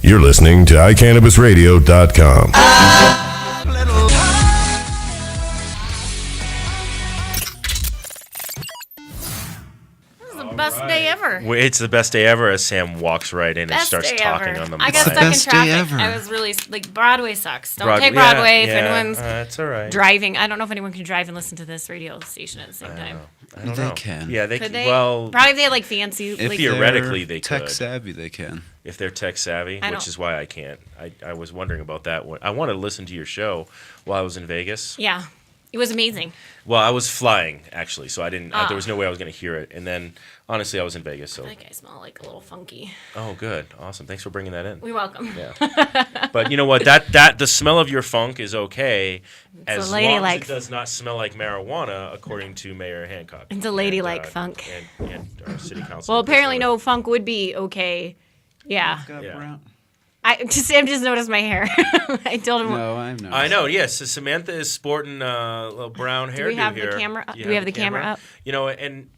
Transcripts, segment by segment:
You're listening to iCannabisRadio.com. Best day ever. It's the best day ever as Sam walks right in and starts talking ever. on the I got mic. stuck in Best day traffic. ever. I was really Broadway sucks. Don't take Broadway if anyone's it's all right. driving. I don't know if anyone can drive and listen to this radio station at the same time. I don't They know. can. Yeah, they Could can. they? Well, Probably if they had like fancy. If like, theoretically, they're they tech could. savvy, they can. if they're tech savvy, I which don't- is why I can't. I was wondering about that. I wanted to listen to your show while I was in Vegas. yeah, it was amazing. Well, I was flying actually, so I didn't. There was no way I was going to hear it. And then, honestly, I was in Vegas. So. I think I smell like a little funky. Oh, good, awesome. Thanks for bringing that in. You're welcome. Yeah. But you know what? That the smell of your funk is okay, as a long ladylike- as it does not smell like marijuana, according to Mayor Hancock. It's a ladylike funk. And our city council. Well, apparently no funk would be okay. Yeah. Got Yeah. brown. Sam just noticed my hair. I told him. No, I've noticed. I know. Yes, so Samantha is sporting a little brown hairdo we have the here. camera up? You Do we have the camera up? You know, and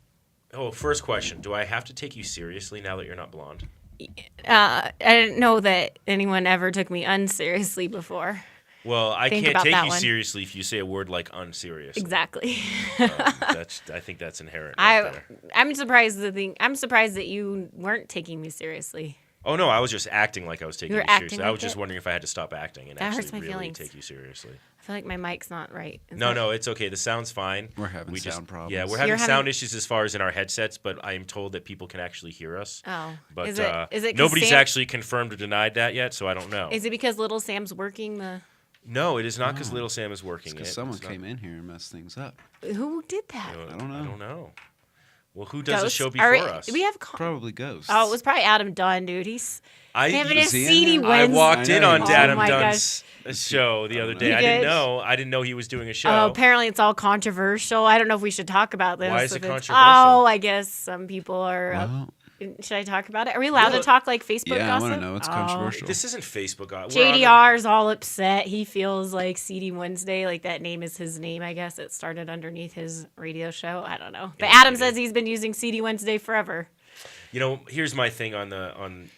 first question: do I have to take you seriously now that you're not blonde? I didn't know that anyone ever took me unseriously before. Well, I Think can't about take that you one. seriously if you say a word like unserious. Exactly. I think that's inherent. Right there. I'm surprised that you weren't taking me seriously. Oh no, I was just acting like I was taking You you were acting seriously. I was like just it? wondering if I had to stop acting and That actually hurts my really feelings. take you seriously. I feel like my mic's not right. Is No, that- no, it's okay. The sound's fine. We're having sound problems. Yeah, we're You're having sound having- issues as far as in our headsets, but I am told that people can actually hear us. Oh. But is it 'cause nobody's Sam- actually confirmed or denied that yet, so I don't know. Is it because Little Sam's working the? No, it is not because Little Sam is working. Because someone came in here and messed things up. Who did that? I don't know. I don't know. Well, who does the Ghost? show before us? Do we have? Probably ghosts. Oh, it was probably Adam Dunn, dude. He's having I, his Was he in seedy there? I Wednesday. walked I in know on he was. Adam Oh my Dunn's show the other day. You I didn't did? know. I didn't know he was doing a show. Oh, apparently it's all controversial. I don't know if we should talk about this. Why is it If it's- controversial? Oh, I guess some people are. Well, Should I talk about it? Are we allowed Well, to talk like Facebook yeah, I gossip? want to know. It's Oh. controversial. This isn't Facebook. JDR's all upset. He feels like Seedy Wednesday, like that name is his name, I guess. It started underneath his radio show. I don't know. But Adam says he's been using Seedy Wednesday forever. You know, here's my thing on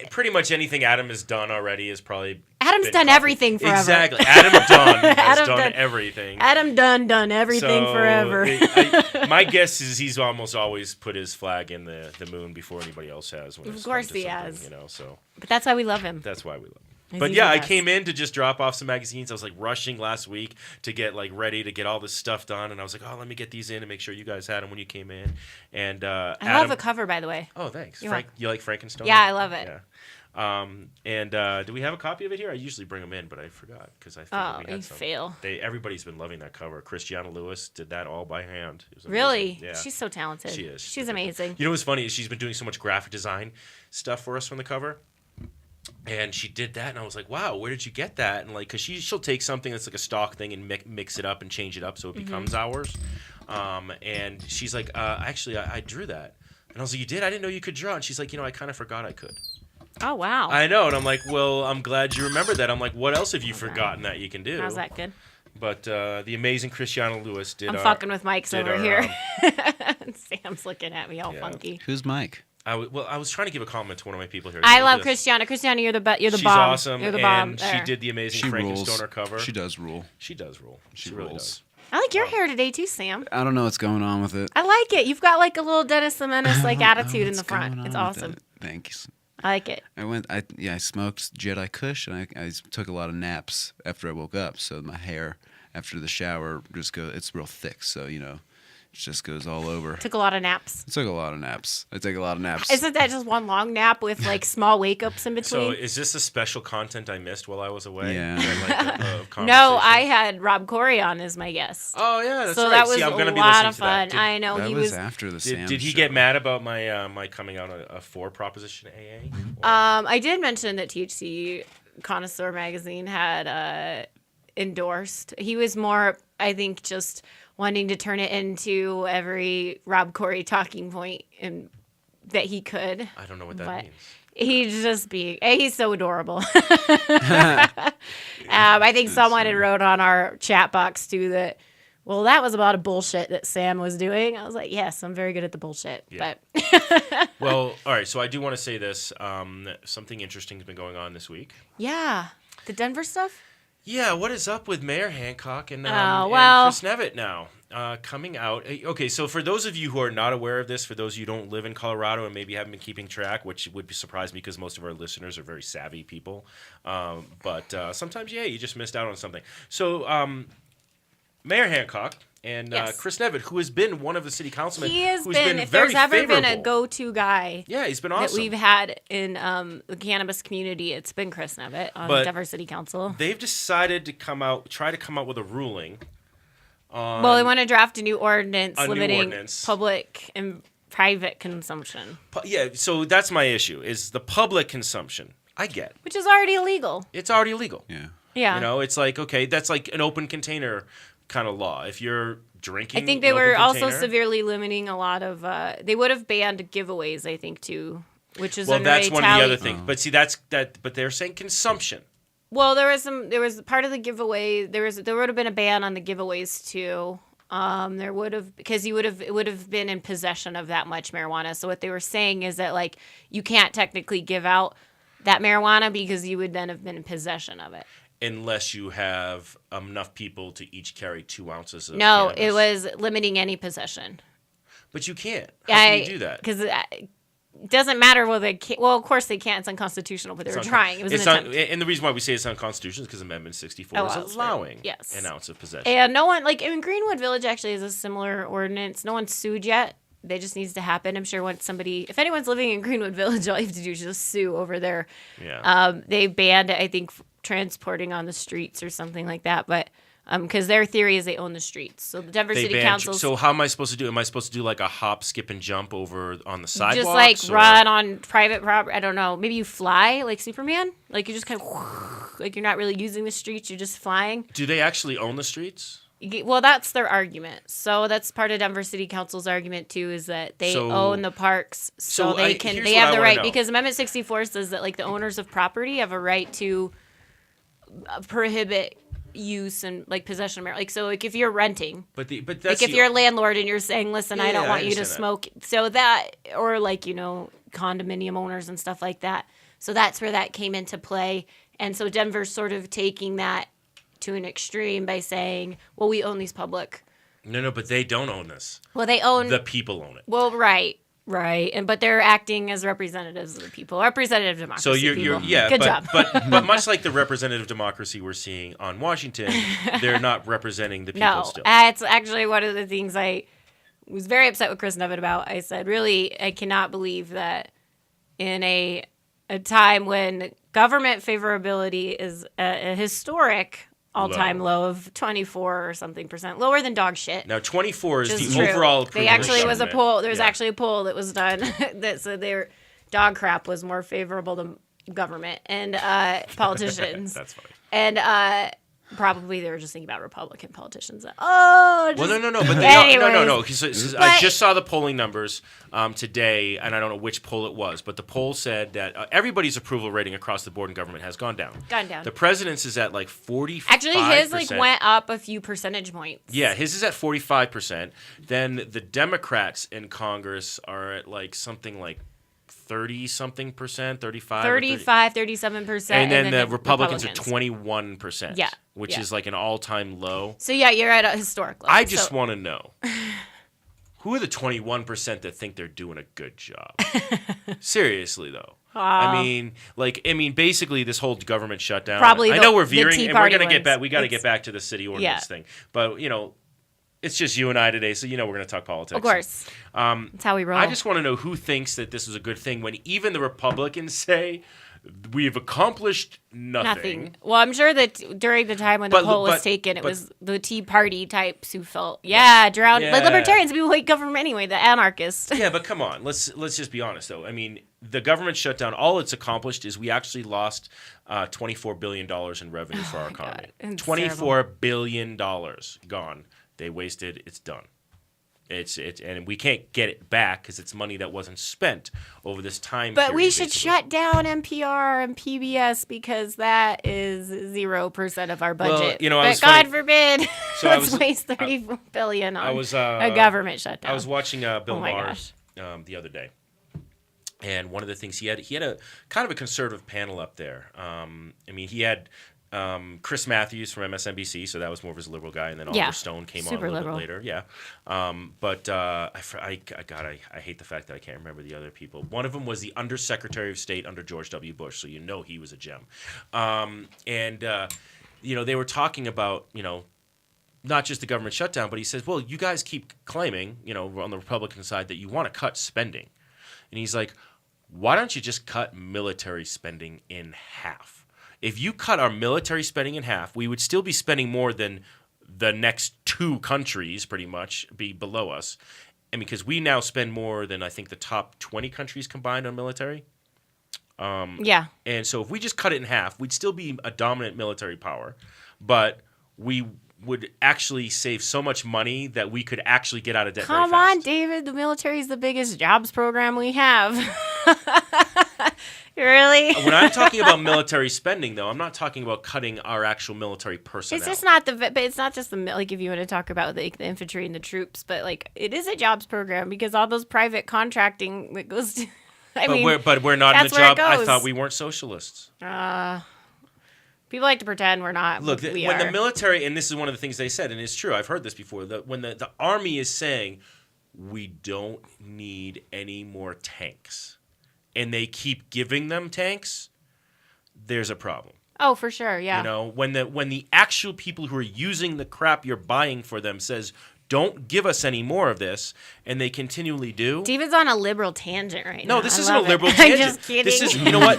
pretty much anything Adam has done already is probably Adam's been done copied. everything forever. Exactly. Adam Dunn has Adam done Dunn- everything. Adam done everything So, forever. my guess is he's almost always put his flag in the moon before anybody else has. When Of it's course come to he something, has. You know, so But that's why we love him. that's why we love him. He's But the yeah, I best. came in to just drop off some magazines. I was like rushing last week to get like ready to get all this stuff done, and I was like, oh, let me get these in and make sure you guys had them when you came in. And I Adam, love the cover, by the way. Oh, thanks. You're Frank, you like Frankenstein? Yeah, I love it. Yeah. Do we have a copy of it here? I usually bring them in, but I forgot because I figured Oh, we you had some. fail. Everybody's been loving that cover. Christiana Lewis did that all by hand. It was amazing. Really? Yeah. She's so talented. She is. She's amazing. You know what's funny is she's been doing so much graphic design stuff for us from the cover. And she did that, and I was like, "Wow, where did you get that?" And like, cause she'll take something that's like a stock thing and mix it up and change it up so it Mm-hmm. becomes ours. And she's like, "Actually, I drew that." And I was like, "You did? I didn't know you could draw." And she's like, "I kind of forgot I could." Oh, wow. I know, and I'm like, "Well, I'm glad you remembered that." I'm like, "What else have you forgotten that you can do?" How's that good? But the amazing Christiana Lewis did. I'm fucking with Mike's did over our, here. Sam's looking at me all Yeah. funky. Who's Mike? I was trying to give a compliment to one of my people here. I Look love at this. Christiana. Christiana, you're the She's bomb. awesome, You're the bomb. and she There. did the amazing She rules. Frankenstoner cover. She does rule. She does rule. She really rules. does. I like your hair today too, Sam. I don't know what's going on with it. I like it. You've got like a little Dennis the Menace like I don't know attitude in what's the front. going It's on with awesome. it. Thanks. I like it. I smoked Jedi Kush, and I took a lot of naps after I woke up. So my hair after the shower it's real thick. So, it just goes all over. Took a lot of naps. I took a lot of naps. I take a lot of naps. Isn't that just one long nap with like small wake ups in So between? is this a special content I missed while I was away? Yeah. No, I had Rob Corey on as my guest. Oh yeah, that's so right. that was See, I'm a gonna be lot listening of to that. fun. I know that he was was. after the Sam Did he show. get mad about my coming out a 4 proposition AA? I did mention that THC Connoisseur magazine had endorsed. He was more, I think, just wanting to turn it into every Rob Corey talking point and that he could. I don't know what that but means. he's just being. He's so adorable. I think someone had wrote on our chat box too that well, that was a lot of bullshit that Sam was doing. I was like, yes, I'm very good at the bullshit. Yeah. But Well, all right. So I do want to say this. Something interesting has been going on this week. yeah, the Denver stuff. Yeah, what is up with Mayor Hancock and well- Chris Nevitt now coming out? Okay, so for those of you who are not aware of this, for those of you who don't live in Colorado and maybe haven't been keeping track, which would surprise me because most of our listeners are very savvy people, but sometimes, you just missed out on something. So Mayor Hancock and Yes. Chris Nevitt, who has been one of the city councilmen, He has who's been, been if very there's ever been a favorable. go-to guy Yeah, he's been that awesome. we've had in the cannabis community, it's been Chris Nevitt on But- Denver City Council. They've decided to try to come out with a ruling. Well, they want to draft a new ordinance A new limiting ordinance. public and private consumption, Yeah, so that's my issue, is the public consumption. I get. which is already illegal. It's already illegal. Yeah. Yeah. You know, it's like, okay, that's like an open container kind of law. If you're drinking I think an they were open also container- severely limiting a lot of. They would have banned giveaways, I think, too, which is Well, under that's a one of the tally- other things. But see, but they're saying consumption. Well, there was part of the giveaway. There would have been a ban on the giveaways too. There would have, because it would have been in possession of that much marijuana. So what they were saying is that like you can't technically give out that marijuana because you would then have been in possession of it. Unless you have enough people to each carry 2 ounces of No, cannabis. it was limiting any possession. But you can't. How can you do that? Because it doesn't matter whether they can't. Well, of course they can't. It's unconstitutional, but they were trying. It was an attempt. And the reason why we say it's unconstitutional is because Amendment 64 is Allows for it. allowing Yes. an ounce of possession. And no one, like in Greenwood Village, actually has a similar ordinance. No one's sued yet. They just needs to happen. I'm sure once if anyone's living in Greenwood Village, all you have to do is just sue over there. Yeah. They banned, I think, transporting on the streets or something like that. But because their theory is they own the streets. So the Denver City Council. So how am I supposed to do? Am I supposed to do like a hop, skip, and jump over on the sidewalks? just like or- run on private property. I don't know. Maybe you fly like Superman. Like you just kind of like you're not really using the streets. You're just flying. Do they actually own the streets? Well, that's their argument. So that's part of Denver City Council's argument too, is that they own the parks, so they can. here's They what have I the wanna right know. because Amendment 64 says that like the owners of property have a right to prohibit use and like possession of marijuana. Like so, like if you're renting, But that's like if you're a landlord and you're saying, "Listen, I don't Yeah, want I you to understand smoke," so that or like condominium owners and stuff like that. So that's where that came into play, and so Denver's sort of taking that to an extreme by saying, well, we own these public. No, but they don't own this. Well, they own. The people own it. Well, right. But they're acting as representatives of the people. Representative democracy. So you're people. yeah, Good but, job. but much like the representative democracy we're seeing on Washington, they're not representing the people No, still. it's actually one of the things I was very upset with Chris Nevitt about. I said, really, I cannot believe that in a time when government favorability is a historic all-time low of 24 or something %, lower than dog shit. Now 24 is Which the is true. overall approval. They actually was a government. poll. There was Yeah. actually a poll that was done that said their dog crap was more favorable to government and politicians. That's funny. And probably they were just thinking about Republican politicians. Oh, Well, just, no, but Anyways. no. 'Cause I just saw the polling numbers today, and I don't know which poll it was, but the poll said that everybody's approval rating across the board in government has gone down. The president's is at like 45%. actually, his like went up a few percentage points. Yeah, his is at 45%. Then the Democrats in Congress are at like something like 30-something percent, 35. 35, 37%. And then the Republicans are 21%. Yeah, Which yeah. is like an all-time low. So yeah, you're at a historic low. I just want to know, who are the 21% that think they're doing a good job? Seriously, though. I mean, basically, this whole government shutdown. Probably I know the- we're the veering, Tea and we're Party gonna get ones. back. We got to It's- get back to the city ordinance thing. But it's just you and I today, so we're gonna talk politics. Of course. That's how we roll. I just want to know who thinks that this is a good thing when even the Republicans say we've accomplished nothing. Well, I'm sure that during the time when the poll was taken, it but- was the Tea Party types who felt, drowned. Like Yeah. libertarians, people who hate government anyway, the anarchists. Yeah, but come on, let's just be honest though. I mean, the government shutdown, all it's accomplished is we actually lost $24 billion in revenue for our economy. It's $24 billion gone. They wasted. It's done. And we can't get it back because it's money that wasn't spent over this time. But period, we should basically. shut down NPR and PBS because that is 0% of our budget. Well, but God forbid, So let's waste $30 billion on a government shutdown. I was watching Bill Maher gosh. The other day, and one of the things he had a kind of a conservative panel up there. He had Chris Matthews from MSNBC, so that was more of his liberal guy, and then Oliver Stone came on a little bit later. Yeah, but I hate the fact that I can't remember the other people. One of them was the Undersecretary of State under George W. Bush, so he was a gem. They were talking about not just the government shutdown, but he says, well, you guys keep claiming on the Republican side that you want to cut spending, and he's like, why don't you just cut military spending in half? If you cut our military spending in half, we would still be spending more than the next two countries, pretty much, be below us. And because we now spend more than, I think, the top 20 countries combined on military. Yeah. And so if we just cut it in half, we'd still be a dominant military power. But we would actually save so much money that we could actually get out of debt very fast. Come on, David. The military is the biggest jobs program we have. Really? When I'm talking about military spending, though, I'm not talking about cutting our actual military personnel. It's just not but it's not just if you want to talk about the infantry and the troops, but it is a jobs program because all those private contracting that goes to. But we're not in the job. I thought we weren't socialists. People like to pretend we're not. Look, when the military, and this is one of the things they said, and it's true, I've heard this before, that when the Army is saying, we don't need any more tanks, and they keep giving them tanks, there's a problem. Oh, for sure, yeah. When the actual people who are using the crap you're buying for them says, don't give us any more of this, and they continually do. David's on a liberal tangent right now. No, this isn't a liberal tangent. I'm just kidding. This is,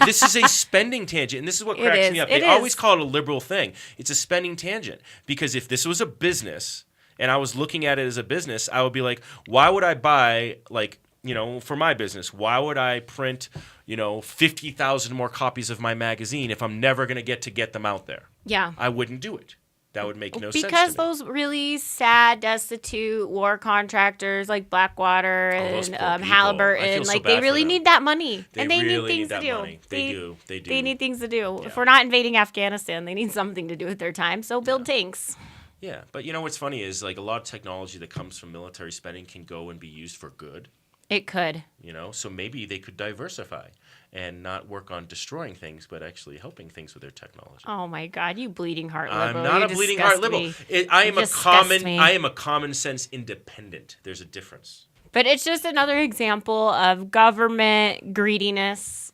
this is a spending tangent, and this is what cracks me up. They always call it a liberal thing. It's a spending tangent, because if this was a business, and I was looking at it as a business, I would be like, why would I buy, for my business, why would I print, 50,000 more copies of my magazine if I'm never going to get them out there? Yeah. I wouldn't do it. That would make no sense to me. Because those really sad, destitute war contractors like Blackwater and Halliburton, they really need that money. And they need things to do. They do. They need things to do. Yeah. If we're not invading Afghanistan, they need something to do with their time. So build tanks. Yeah, but what's funny is a lot of technology that comes from military spending can go and be used for good. It could. So maybe they could diversify and not work on destroying things, but actually helping things with their technology. Oh my God, you bleeding heart liberal! I'm not a bleeding heart liberal. I am a common sense independent. There's a difference. But it's just another example of government greediness,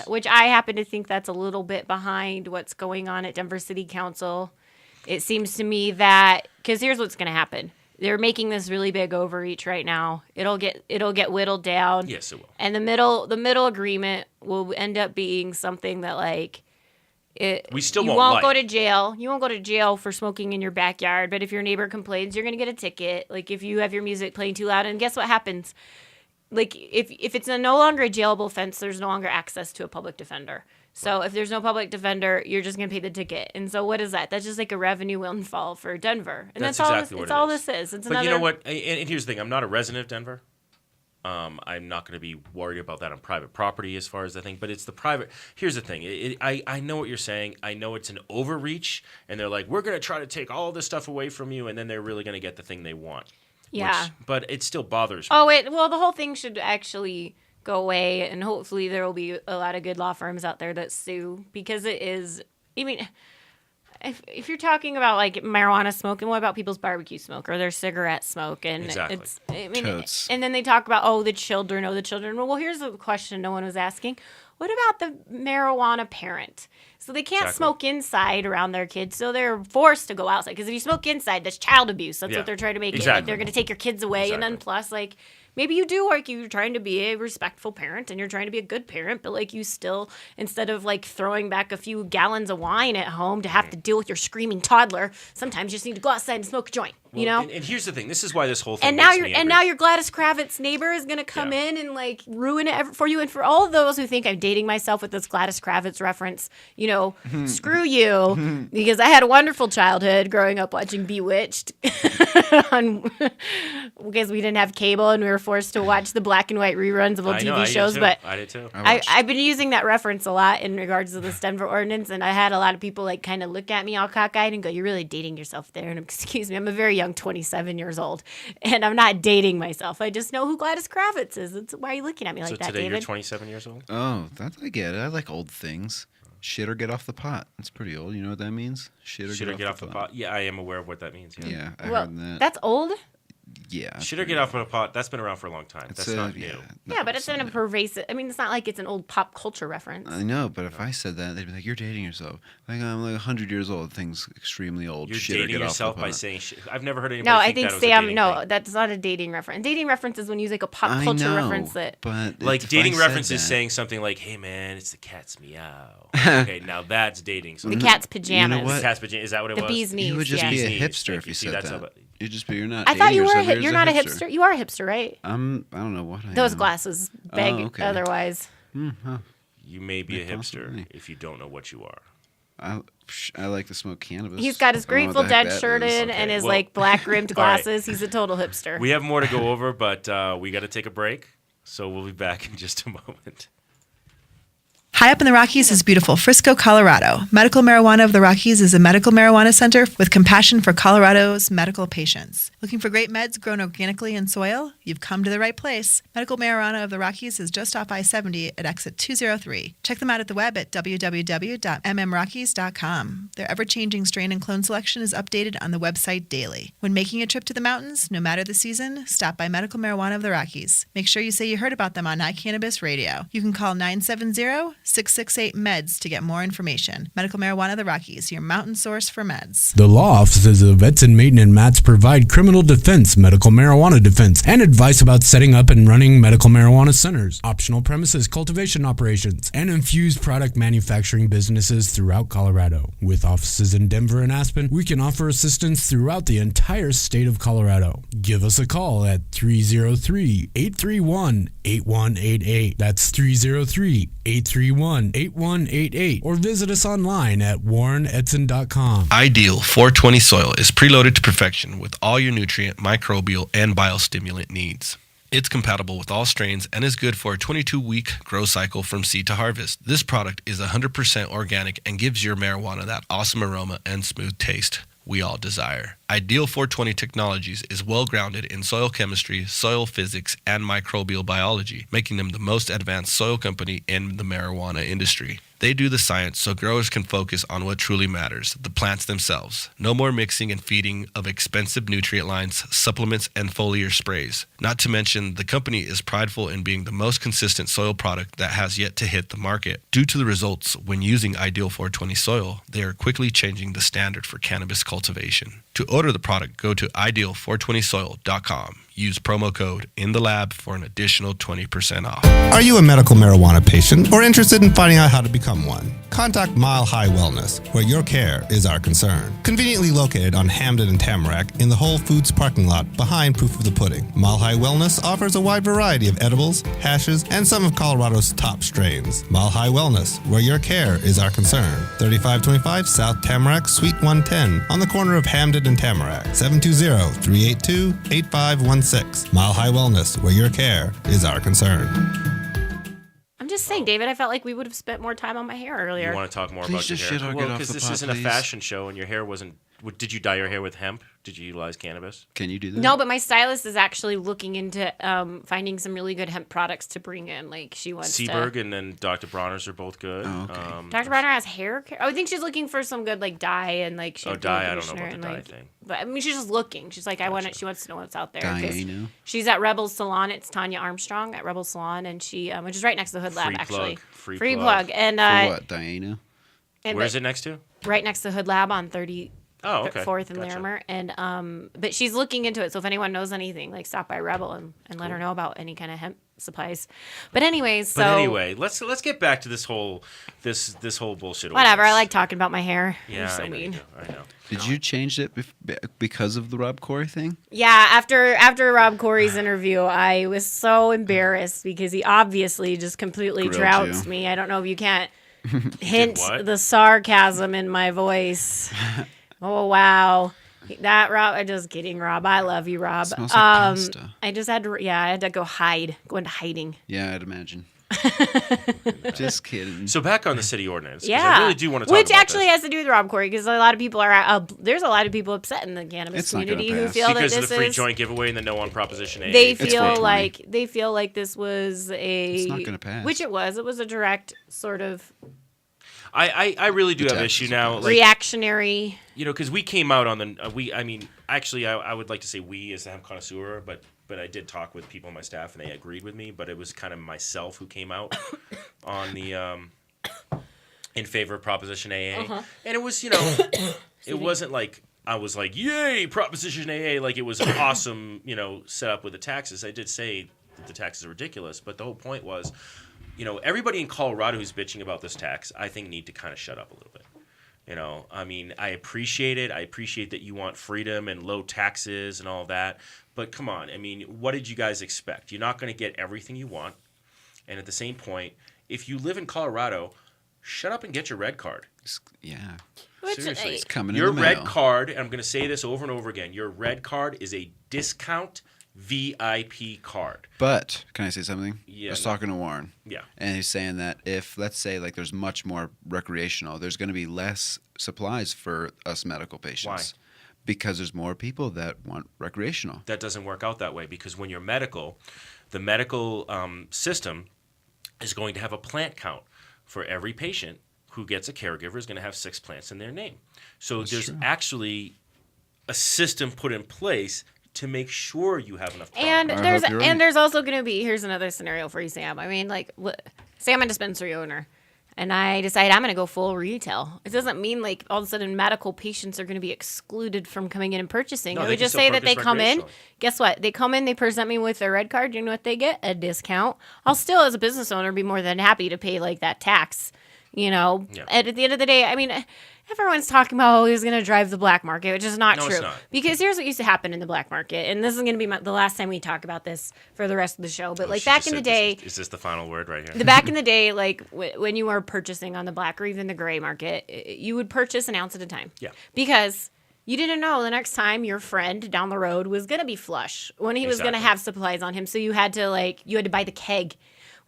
which I happen to think that's a little bit behind what's going on at Denver City Council. It seems to me that because here's what's going to happen. They're making this really big overreach right now. It'll get whittled down. Yes, it will. And the middle agreement will end up being something that we still you won't go to jail. You won't go to jail for smoking in your backyard. But if your neighbor complains, you're gonna get a ticket. If you have your music playing too loud, and guess what happens? If it's no longer a jailable offense, there's no longer access to a public defender. So if there's no public defender, you're just going to pay the ticket. And so what is that? That's just a revenue windfall for Denver. And that's exactly all this is. But you know what? And here's the thing. I'm not a resident of Denver. I'm not going to be worried about that on private property as far as the thing. But it's the private. Here's the thing. I know what you're saying. I know it's an overreach. And they're like, we're going to try to take all this stuff away from you. And then they're really going to get the thing they want. Yeah. But it still bothers me. Oh, the whole thing should actually go away, and hopefully there will be a lot of good law firms out there that sue, because it is, if you're talking about marijuana smoke, and what about people's barbecue smoke or their cigarette smoke? And exactly. Totes. And then they talk about, the children. Well, here's a question no one was asking. What about the marijuana parent? So they can't smoke inside around their kids, so they're forced to go outside. Because if you smoke inside, that's child abuse. That's what they're trying to make it. They're going to take your kids away. And then plus, maybe you do you're trying to be a respectful parent and you're trying to be a good parent, but you still, instead of throwing back a few gallons of wine at home to have to deal with your screaming toddler, sometimes you just need to go outside and smoke a joint. And here's the thing. This is why this whole thing. And now your Gladys Kravitz neighbor is gonna come in and like ruin it for you. And for all of those who think I'm dating myself with this Gladys Kravitz reference, screw you, because I had a wonderful childhood growing up watching Bewitched, because we didn't have cable and we were forced to watch the black and white reruns of old TV shows. But I did too. I've been using that reference a lot in regards to this Denver ordinance, and I had a lot of people like kind of look at me all cockeyed and go, "You're really dating yourself there." And excuse me, I'm a very young 27 years old, and I'm not dating myself. I just know who Gladys Kravitz is. Why are you looking at me like that, today David? You're 27 years old? Oh, I get it. I like old things. Shit or get off the pot. That's pretty old. You know what that means? Shit or get off the pot. Yeah, I am aware of what that means. Yeah, I heard that. That's old? Yeah. Shit or get off the pot. That's been around for a long time. That's not new. Yeah, but it's in a pervasive. I mean, it's not like it's an old pop culture reference. I know, but if I said that, they'd be like, "You're dating yourself." Like I'm like 100 years old. Things extremely old. You're shit dating or get yourself off the by pot. saying shit. I've never heard anybody. No, I think that Sam. was a No, dating that's not a dating reference. Dating reference is when you use like a pop culture I know, reference that. But like if dating I said reference is that- saying something like, "Hey man, it's the cat's meow." Okay, now that's dating. So The cat's pajamas. what? The cat's pajamas. Is that what it The was? bee's knees. You would just yeah. be a Bee's knees. hipster Thank if you. you See, said that's that. how- You just be. You're not. I thought dating you were. yourself, You're not a hipster. You are a hipster, right? I don't know what I Those am. glasses beg okay. otherwise. You may be a hipster Possibly. if you don't know what you are. I like to smoke cannabis. He's got his I don't know Grateful what the heck Dead that shirt is. in and Okay, his well- like black rimmed All right. glasses. He's a total hipster. We have more to go over, but we got to take a break. So we'll be back in just a moment. High up in the Rockies is beautiful Frisco, Colorado. Medical Marijuana of the Rockies is a medical marijuana center with compassion for Colorado's medical patients. Looking for great meds grown organically in soil? You've come to the right place. Medical Marijuana of the Rockies is just off I-70 at exit 203. Check them out at the web at www.mmrockies.com. Their ever-changing strain and clone selection is updated on the website daily. When making a trip to the mountains, no matter the season, stop by Medical Marijuana of the Rockies. Make sure you say you heard about them on iCannabis Radio. You can call 970-668-MEDS to get more information. Medical Marijuana of the Rockies, your mountain source for meds. The law offices of Edson Maiden and Matz provide criminal defense, medical marijuana defense, and advice about setting up and running medical marijuana centers, optional premises cultivation operations, and infused product manufacturing businesses throughout Colorado. With offices in Denver and Aspen, we can offer assistance throughout the entire state of Colorado. Give us a call at 303-831-8188. That's 303-831-8188. Or visit us online at warrenedson.com. Ideal 420 soil is preloaded to perfection with all your nutrient, microbial, and biostimulant needs. It's compatible with all strains and is good for a 22-week grow cycle from seed to harvest. This product is 100% organic and gives your marijuana that awesome aroma and smooth taste we all desire. Ideal 420 Technologies is well grounded in soil chemistry, soil physics, and microbial biology, making them the most advanced soil company in the marijuana industry. They do the science so growers can focus on what truly matters, the plants themselves. No more mixing and feeding of expensive nutrient lines, supplements, and foliar sprays. Not to mention, the company is prideful in being the most consistent soil product that has yet to hit the market. Due to the results when using Ideal 420 soil, they are quickly changing the standard for cannabis cultivation. To order the product, go to ideal420soil.com. Use promo code INTHELAB for an additional 20% off. Are you a medical marijuana patient or interested in finding out how to become one? Contact Mile High Wellness, where your care is our concern. Conveniently located on Hamden and Tamarack in the Whole Foods parking lot behind Proof of the Pudding, Mile High Wellness offers a wide variety of edibles, hashes, and some of Colorado's top strains. Mile High Wellness, where your care is our concern. 3525 South Tamarack, Suite 110, on the corner of Hamden and Tamarack. 720-382-8516. Mile High Wellness, where your care is our concern. I'm just saying, David, I felt like we would have spent more time on my hair earlier. You want to talk more Please about your just hair? shit or Well, get off because the this pot, isn't please. a fashion show and your hair wasn't... Did you dye your hair with hemp? Did you utilize cannabis? Can you do that? No, but my stylist is actually looking into finding some really good hemp products to bring in. Like she wants Seaberg to. and then Dr. Bronner's are both good. Oh, okay. Dr. Bronner has hair care. I think she's looking for some good like dye and like shampoo dye, I and don't know about the conditioner dye and, like, thing. But I mean, she's just looking. She's like, She wants to know what's out there. 'Cause Diana? She's at Rebel Salon. It's Tanya Armstrong at Rebel Salon, and she, which is right next to the Hood Lab, Free actually. plug. Free plug. plug. And For what, Diana? and Where is it next to? right next to the Hood Lab on 30. Oh, okay. 4th and Gotcha. Larimer, and but she's looking into it. So if anyone knows anything, like stop by Rebel and let her know about any kind of hemp supplies. But anyways, so let's get back to this whole bullshit. Whatever. I ordinance. like talking about my hair. Yeah, You're so I know. mean. I know. Did you change it because of the Rob Corey thing? Yeah, after Rob Corey's interview, I was so embarrassed because he obviously just completely Grilled trounced you. me. I don't know if you can't hint what? the sarcasm in my voice. Oh wow. That Rob, I'm just kidding, Rob. I love you, Rob. Smells like pasta. I just had to, I had to go into hiding. Yeah, I'd imagine. Just kidding. So back on the city ordinance. 'cause Yeah, I really do want to talk which about actually this. has to do with Rob Corey because a lot of people are there's a lot of people upset in the cannabis It's not gonna community who pass. feel because that of this the free is. joint giveaway and the no on Proposition A. They It's feel 420. like this was It's not gonna pass. which it was. It was a direct sort of I really do The have taxes issue are now. passed. Like, reactionary. because we came out on the I would like to say we as the Hemp Connoisseur, but I did talk with people on my staff and they agreed with me, but it was kind of myself who came out on the in favor of Proposition AA. And it was, it wasn't like I was like, yay, Proposition AA, like it was an awesome, setup with the taxes. I did say that the taxes are ridiculous, but the whole point was, everybody in Colorado who's bitching about this tax, I think need to kind of shut up a little bit. I appreciate it. I appreciate that you want freedom and low taxes and all of that. But come on, what did you guys expect? You're not going to get everything you want. And at the same point, if you live in Colorado, shut up and get your red card. Yeah. Seriously. It's coming Your in the red mail. card, and I'm going to say this over and over again, your red card is a discount VIP card. But can I say something? Yeah, I was no. talking to Warren. Yeah. And he's saying that if, let's say, like there's much more recreational, there's going to be less supplies for us medical patients. Why? Because there's more people that want recreational. That doesn't work out that way because when you're medical, the medical system is going to have a plant count for every patient who gets a caregiver is going to have 6 plants in their name. So there's actually a system put in place to make sure you have enough And product. there's hope you're right. there's also going to be, here's another scenario for you, Sam. Say I'm a dispensary owner and I decide I'm going to go full retail. It doesn't mean like all of a sudden medical patients are going to be excluded from coming in and purchasing. No, I they would can just still say that they purchase come in. recreationally. Guess what? They come in, they present me with their red card. You know what they get? A discount. I'll still, as a business owner, be more than happy to pay like that tax. Yeah. And at the end of the day, everyone's talking about who's going to drive the black market, which is not No, true. it's not. Because here's what used to happen in the black market, and this is going to be the last time we talk about this for the rest of the show. But She back just in the said day, is this the final word right here? the back in the day, like when you were purchasing on the black or even the gray market, you would purchase an ounce at a time. Yeah. Because you didn't know the next time your friend down the road was going to be flush when he was going to Exactly. have supplies on him. So you had to buy the keg.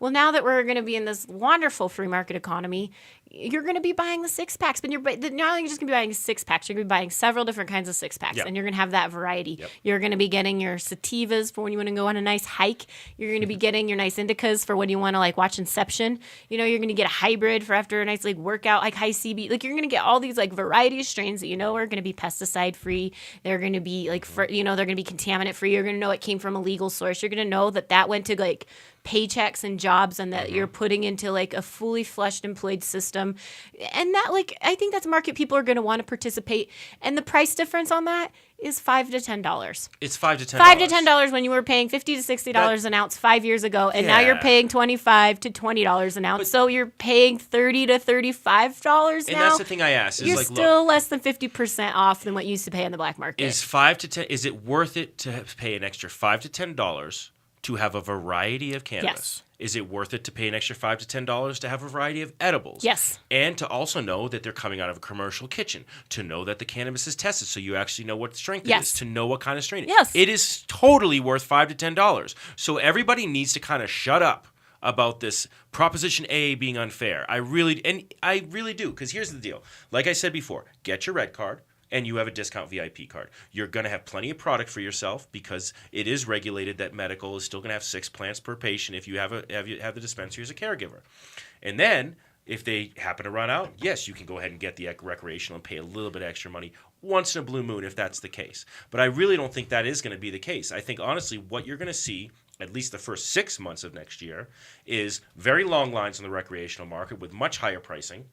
Well, now that we're going to be in this wonderful free market economy, you're going to be buying the 6-packs. But not only just going to be buying 6-packs, you're going to be buying several different kinds of 6-packs. Yep. And you're going to have that variety. Yep. You're going to be getting your sativas for when you want to go on a nice hike. You're going to be getting your nice indicas for when you want to watch Inception. You're going to get a hybrid for after a nice workout, high CB. You're going to get all these variety of strains that are going to be pesticide free. They're going to be they're going to be contaminant free. You're going to know it came from a legal source. You're going to know that went to paychecks and jobs and that you're putting into a fully fleshed employed system. And that I think that's a market people are going to want to participate. And the price difference on that is $5 to $10. It's $5 to $10. $5 to $10 when you were paying $50 to $60 an ounce 5 years ago, and now you're Yeah. paying $25 to $20 an ounce. So you're paying $30 to $35 And now. that's the thing I asked. Is You're look, still less than 50% off than what you used to pay on the black market. is 5 to 10? Is it worth it to pay an extra $5 to $10 to have a variety of cannabis? Yes. Is it worth it to pay an extra $5 to $10 to have a variety of edibles? Yes. And to also know that they're coming out of a commercial kitchen, to know that the cannabis is tested, so you actually know what strength it Yes. is, to know what kind of strain it is. Yes. It is totally worth $5 to $10. So everybody needs to kind of shut up about this Proposition A being unfair. I really do, because here's the deal. Like I said before, get your red card, and you have a discount VIP card. You're going to have plenty of product for yourself because it is regulated that medical is still going to have 6 plants per patient if you have the dispensary as a caregiver. And then if they happen to run out, yes, you can go ahead and get the recreational and pay a little bit extra money once in a blue moon if that's the case. But I really don't think that is going to be the case. I think honestly what you're going to see at least the first 6 months of next year is very long lines in the recreational market with much higher pricing.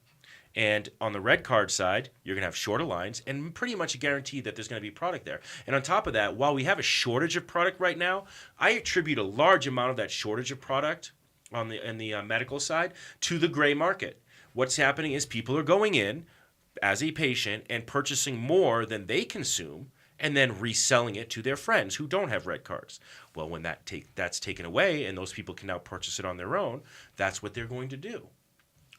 And on the red card side, you're going to have shorter lines and pretty much a guarantee that there's going to be product there. And on top of that, while we have a shortage of product right now, I attribute a large amount of that shortage of product in the medical side to the gray market. What's happening is people are going in as a patient and purchasing more than they consume and then reselling it to their friends who don't have red cards. Well, when that's taken away and those people can now purchase it on their own, that's what they're going to do.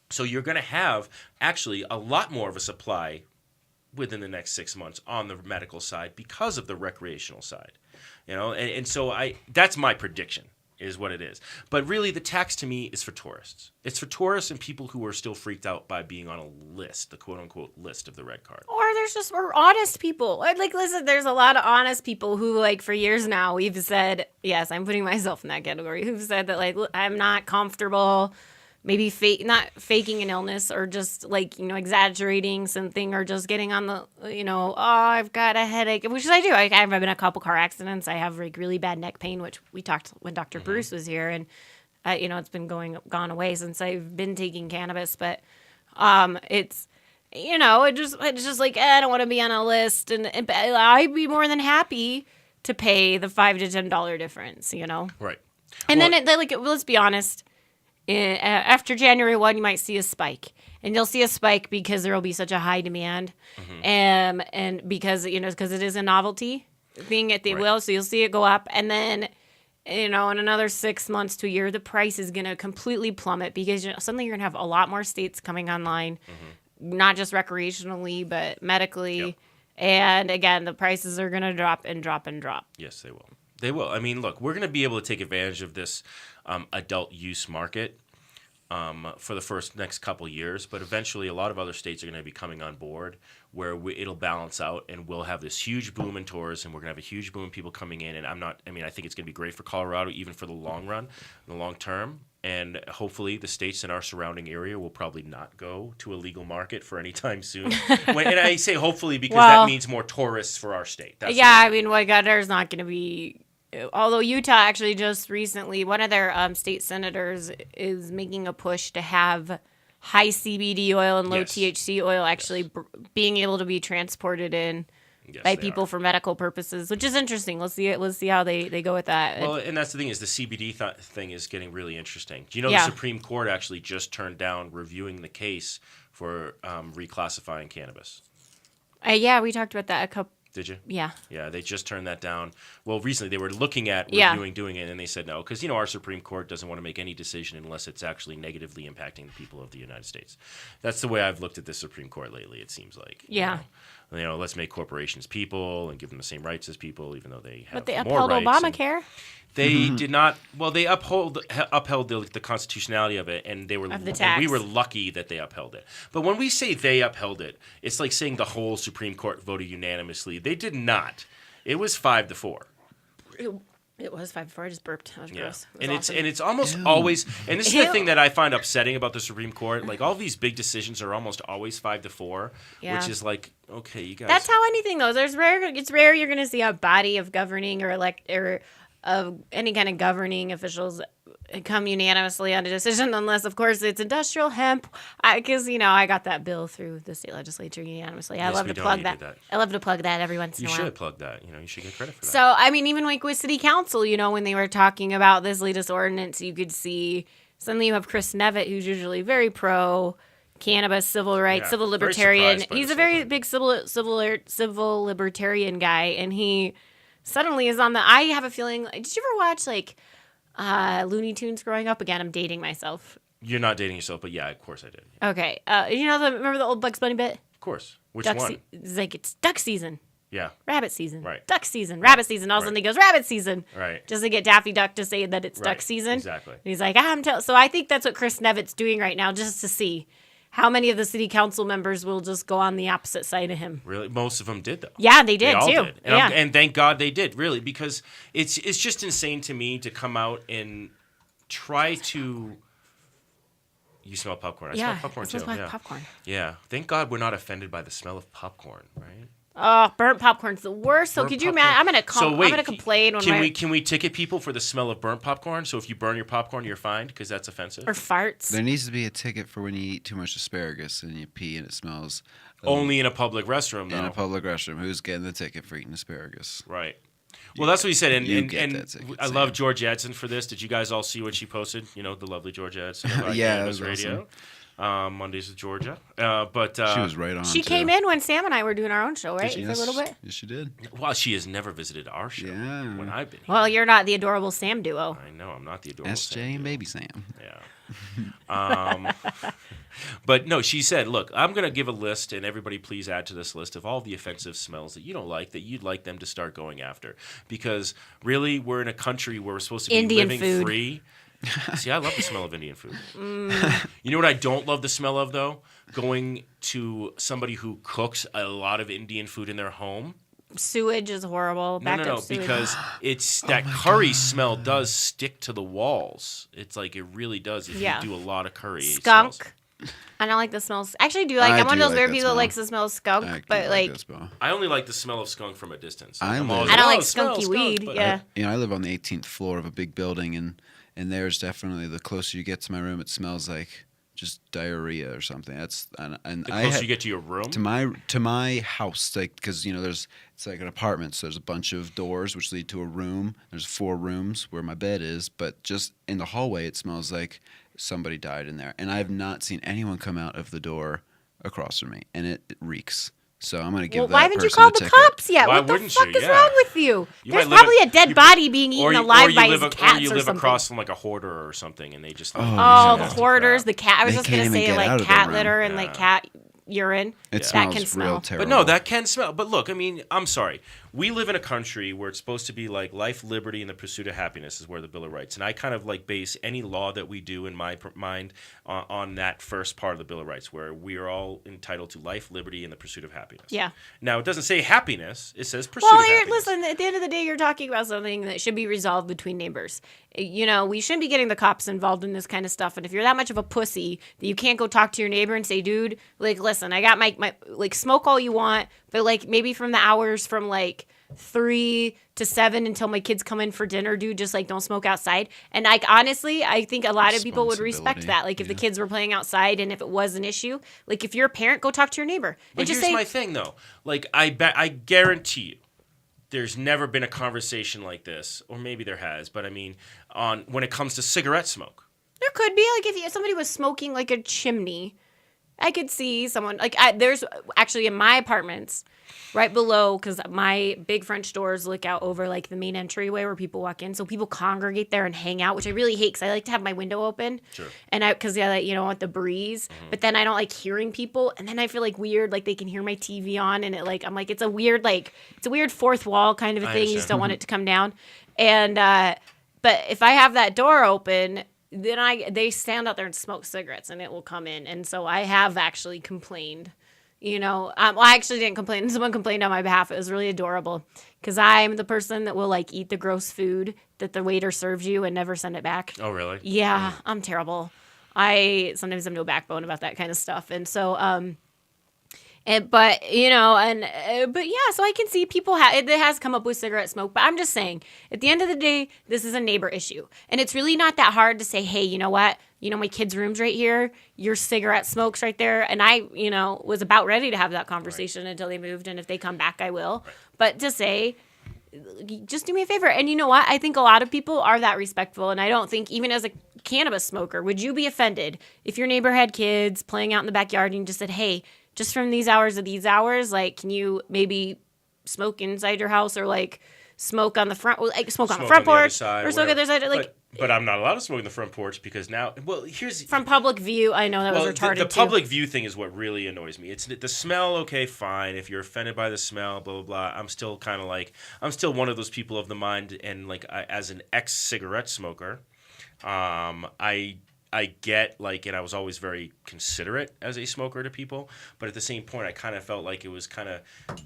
So you're going to have actually a lot more of a supply within the next 6 months on the medical side because of the recreational side. And so that's my prediction is what it is. But really the tax to me is for tourists. It's for tourists and people who are still freaked out by being on a list, the quote unquote list of the red card. Or we're honest people. Like, listen, there's a lot of honest people who, like, for years now, we've said, yes, I'm putting myself in that category, who've said that, like, I'm not comfortable maybe not faking an illness or just, like, exaggerating something or just getting on the, oh, I've got a headache, which I do. I've been in a couple car accidents. I have, like, really bad neck pain, which we talked when Dr. Bruce was here, and, it's been gone away since I've been taking cannabis, but it's, it's just like, I don't want to be on a list, and I'd be more than happy to pay the $5 to $10 difference, Right. And then, let's be honest, after January 1, you might see a spike. And you'll see a spike because there will be such a high demand. And because, because it is a novelty thing at the will. So you'll see it go up. And then, in another 6 months to a year, the price is going to completely plummet because suddenly you're going to have a lot more states coming online, not just recreationally, but medically. Yep. And again, the prices are going to drop and drop and drop. Yes, they will. They will. I mean, look, we're going to be able to take advantage of this adult use market for the next couple years, but eventually a lot of other states are going to be coming on board where it'll balance out and we'll have this huge boom in tourism. We're going to have a huge boom of people coming in, and I think it's going to be great for Colorado even for the long run, the long term. And hopefully the states in our surrounding area will probably not go to a legal market for any time soon. And I say hopefully because that means more tourists for our state. That's there's not going to be... Although Utah actually just recently, one of their state senators is making a push to have high CBD oil and low THC oil actually being able to be transported in by people for medical purposes, which is interesting. Let's see how they go with that. Well, and that's the thing is the CBD thing is getting really interesting. Do you know the Supreme Court actually just turned down reviewing the case for reclassifying cannabis? We talked about that a couple. Did you? Yeah. Yeah, they just turned that down. Well, recently they were looking at doing it, and they said no, because our Supreme Court doesn't want to make any decision unless it's actually negatively impacting the people of the United States. That's the way I've looked at the Supreme Court lately. It seems like. Yeah. Let's make corporations people and give them the same rights as people, even though they have more rights. But they upheld Obamacare. They did not. Well, they upheld the constitutionality of it, and we were lucky that they upheld it. But when we say they upheld it, it's like saying the whole Supreme Court voted unanimously. They did not. It was 5-4. It was 5-4. I just burped. That was gross. It's almost always. And this is the thing that I find upsetting about the Supreme Court. Like all these big decisions are almost always 5-4, which is like, okay, you guys. That's how anything goes. It's rare you're going to see a body of governing or of any kind of governing officials come unanimously on a decision, unless, of course, it's industrial hemp. Because I got that bill through the state legislature unanimously. I love to plug that. I love to plug that every once in a while. You should plug that. You should get credit for that. So, even like with city council, when they were talking about this latest ordinance, you could see suddenly you have Chris Nevitt, who's usually very pro cannabis, civil rights, civil libertarian. He's a very big civil libertarian guy, and he suddenly is on the. I have a feeling. Did you ever watch Looney Tunes growing up? Again, I'm dating myself. You're not dating yourself, but yeah, of course I did. Okay. Remember the old Bugs Bunny bit? Of course. Which one? It's duck season. Yeah. Rabbit season. Right. Duck season. Rabbit season. All of a sudden he goes, rabbit season. Right. Just to get Daffy Duck to say that it's duck season. Exactly. And he's like, so I think that's what Chris Nevitt's doing right now, just to see how many of the city council members will just go on the opposite side of him. Really? Most of them did, though. Yeah, they did, too. Did. And thank God they did, really, because it's just insane to me to come out and try to... You smell popcorn. I smell popcorn, too. Yeah, popcorn. Yeah. Thank God we're not offended by the smell of popcorn, right? Oh, burnt popcorn's the worst. So could you imagine? I'm gonna complain when can we ticket people for the smell of burnt popcorn? So if you burn your popcorn, you're fined because that's offensive. Or farts. There needs to be a ticket for when you eat too much asparagus and you pee and it smells. Only in a public restroom, though. In a public restroom. Who's getting the ticket for eating asparagus? Right. Well, that's what he said, and ticket, I love Georgia Edson for this. Did you guys all see what she posted? You know, the lovely Georgia Edson. Yeah, it was radio. Awesome. Mondays with Georgia. But she was right on. She came in when Sam and I were doing our own show, right? For a little bit. Yes, she did. Well, she has never visited our show when I've been here. Well, you're not the adorable Sam duo. I know, I'm not the adorable SJ Sam and duo. Baby Sam. Yeah. But no, she said, look, I'm going to give a list, and everybody please add to this list of all the offensive smells that you don't like, that you'd like them to start going after. Because really, we're in a country where we're supposed to be Indian living food. free. See, I love the smell of Indian food. You know what I don't love the smell of, though? Going to somebody who cooks a lot of Indian food in their home. Sewage is horrible. No, because it's that curry smell does stick to the walls. It's like it really does if you do a lot of curry. Skunk. I don't like the smells. Actually, I do like. I'm one of those weird people that likes the smell of skunk, but like I only like the smell of skunk from a distance. I don't like skunky weed. Yeah. I live on the 18th floor of a big building, and there's definitely, the closer you get to my room, it smells like just diarrhea or something. That's and the closer you get to your room, to my house, like, because it's like an apartment, so there's a bunch of doors which lead to a room. There's 4 rooms where my bed is, but just in the hallway, it smells like somebody died in there, and I have not seen anyone come out of the door across from me, and it reeks. So I'm gonna give that person a ticket. Why haven't you called the cops yet? Why what the wouldn't fuck you? is wrong with you? There's might probably a dead body being eaten alive by his cats or you live something. across from like a hoarder or something, and they just the hoarders, the cat. I was just gonna say like cat litter and like cat urine. It that smells can smell. real terrible. But no, that can smell. But look, I mean, I'm sorry. We live in a country where it's supposed to be like life, liberty, and the pursuit of happiness is where the Bill of Rights. And I kind of like base any law that we do in my mind on that first part of the Bill of Rights, where we are all entitled to life, liberty, and the pursuit of happiness. Yeah. Now, it doesn't say happiness. It says pursuit of happiness. Listen, at the end of the day, you're talking about something that should be resolved between neighbors. You know, we shouldn't be getting the cops involved in this kind of stuff. And if you're that much of a pussy that you can't go talk to your neighbor and say, dude, like, listen, I got my like, smoke all you want, but like maybe from the hours from like 3 to 7 until my kids come in for dinner, dude, just like don't smoke outside. And like honestly, I think a lot of people would respect that. Like if the kids were playing outside and if it was an issue, like if you're a parent, go talk to your neighbor. But and just here's say, my thing though. Like I guarantee you, there's never been a conversation like this, or maybe there has, but I mean, when it comes to cigarette smoke. There could be, like, if somebody was smoking, like, a chimney, I could see someone, like, there's actually in my apartments, right below, because my big French doors look out over, like, the main entryway where people walk in, so people congregate there and hang out, which I really hate, because I like to have my window open. Sure. And because I like, want the breeze, but then I don't like hearing people, and then I feel, like, weird, like, they can hear my TV on, and it, like, I'm like, it's a weird fourth wall kind of a thing, you just don't want it to come down, and, but if I have that door open, then they stand out there and smoke cigarettes and it will come in. And so I have actually complained, well, I actually didn't complain. Someone complained on my behalf. It was really adorable because I'm the person that will like eat the gross food that the waiter serves you and never send it back. Oh, really? Yeah, I'm terrible. Sometimes have no backbone about that kind of stuff. And so, but yeah, so I can see people it has come up with cigarette smoke, but I'm just saying, at the end of the day, this is a neighbor issue. And it's really not that hard to say, hey, you know what? My kids' room's right here. Your cigarette smoke's right there. And I, was about ready to have that conversation until they moved. And if they come back, I will. Right. But to say, just do me a favor. And you know what? I think a lot of people are that respectful. And I don't think, even as a cannabis smoker, would you be offended if your neighbor had kids playing out in the backyard and you just said, hey, just from these hours to these hours, like, can you maybe smoke inside your house or like smoke on the front, like smoke on the front porch or smoke on the other side? Like, but I'm not allowed to smoke in the front porch because now, here's from public view. I know that was retarded. The public view thing is what really annoys me. It's the smell. Okay, fine. If you're offended by the smell, blah blah blah. I'm still kind of like I'm still one of those people of the mind, and like as an ex-cigarette smoker, I get, like, and I was always very considerate as a smoker to people, but at the same point, I kind of felt like it was kind of,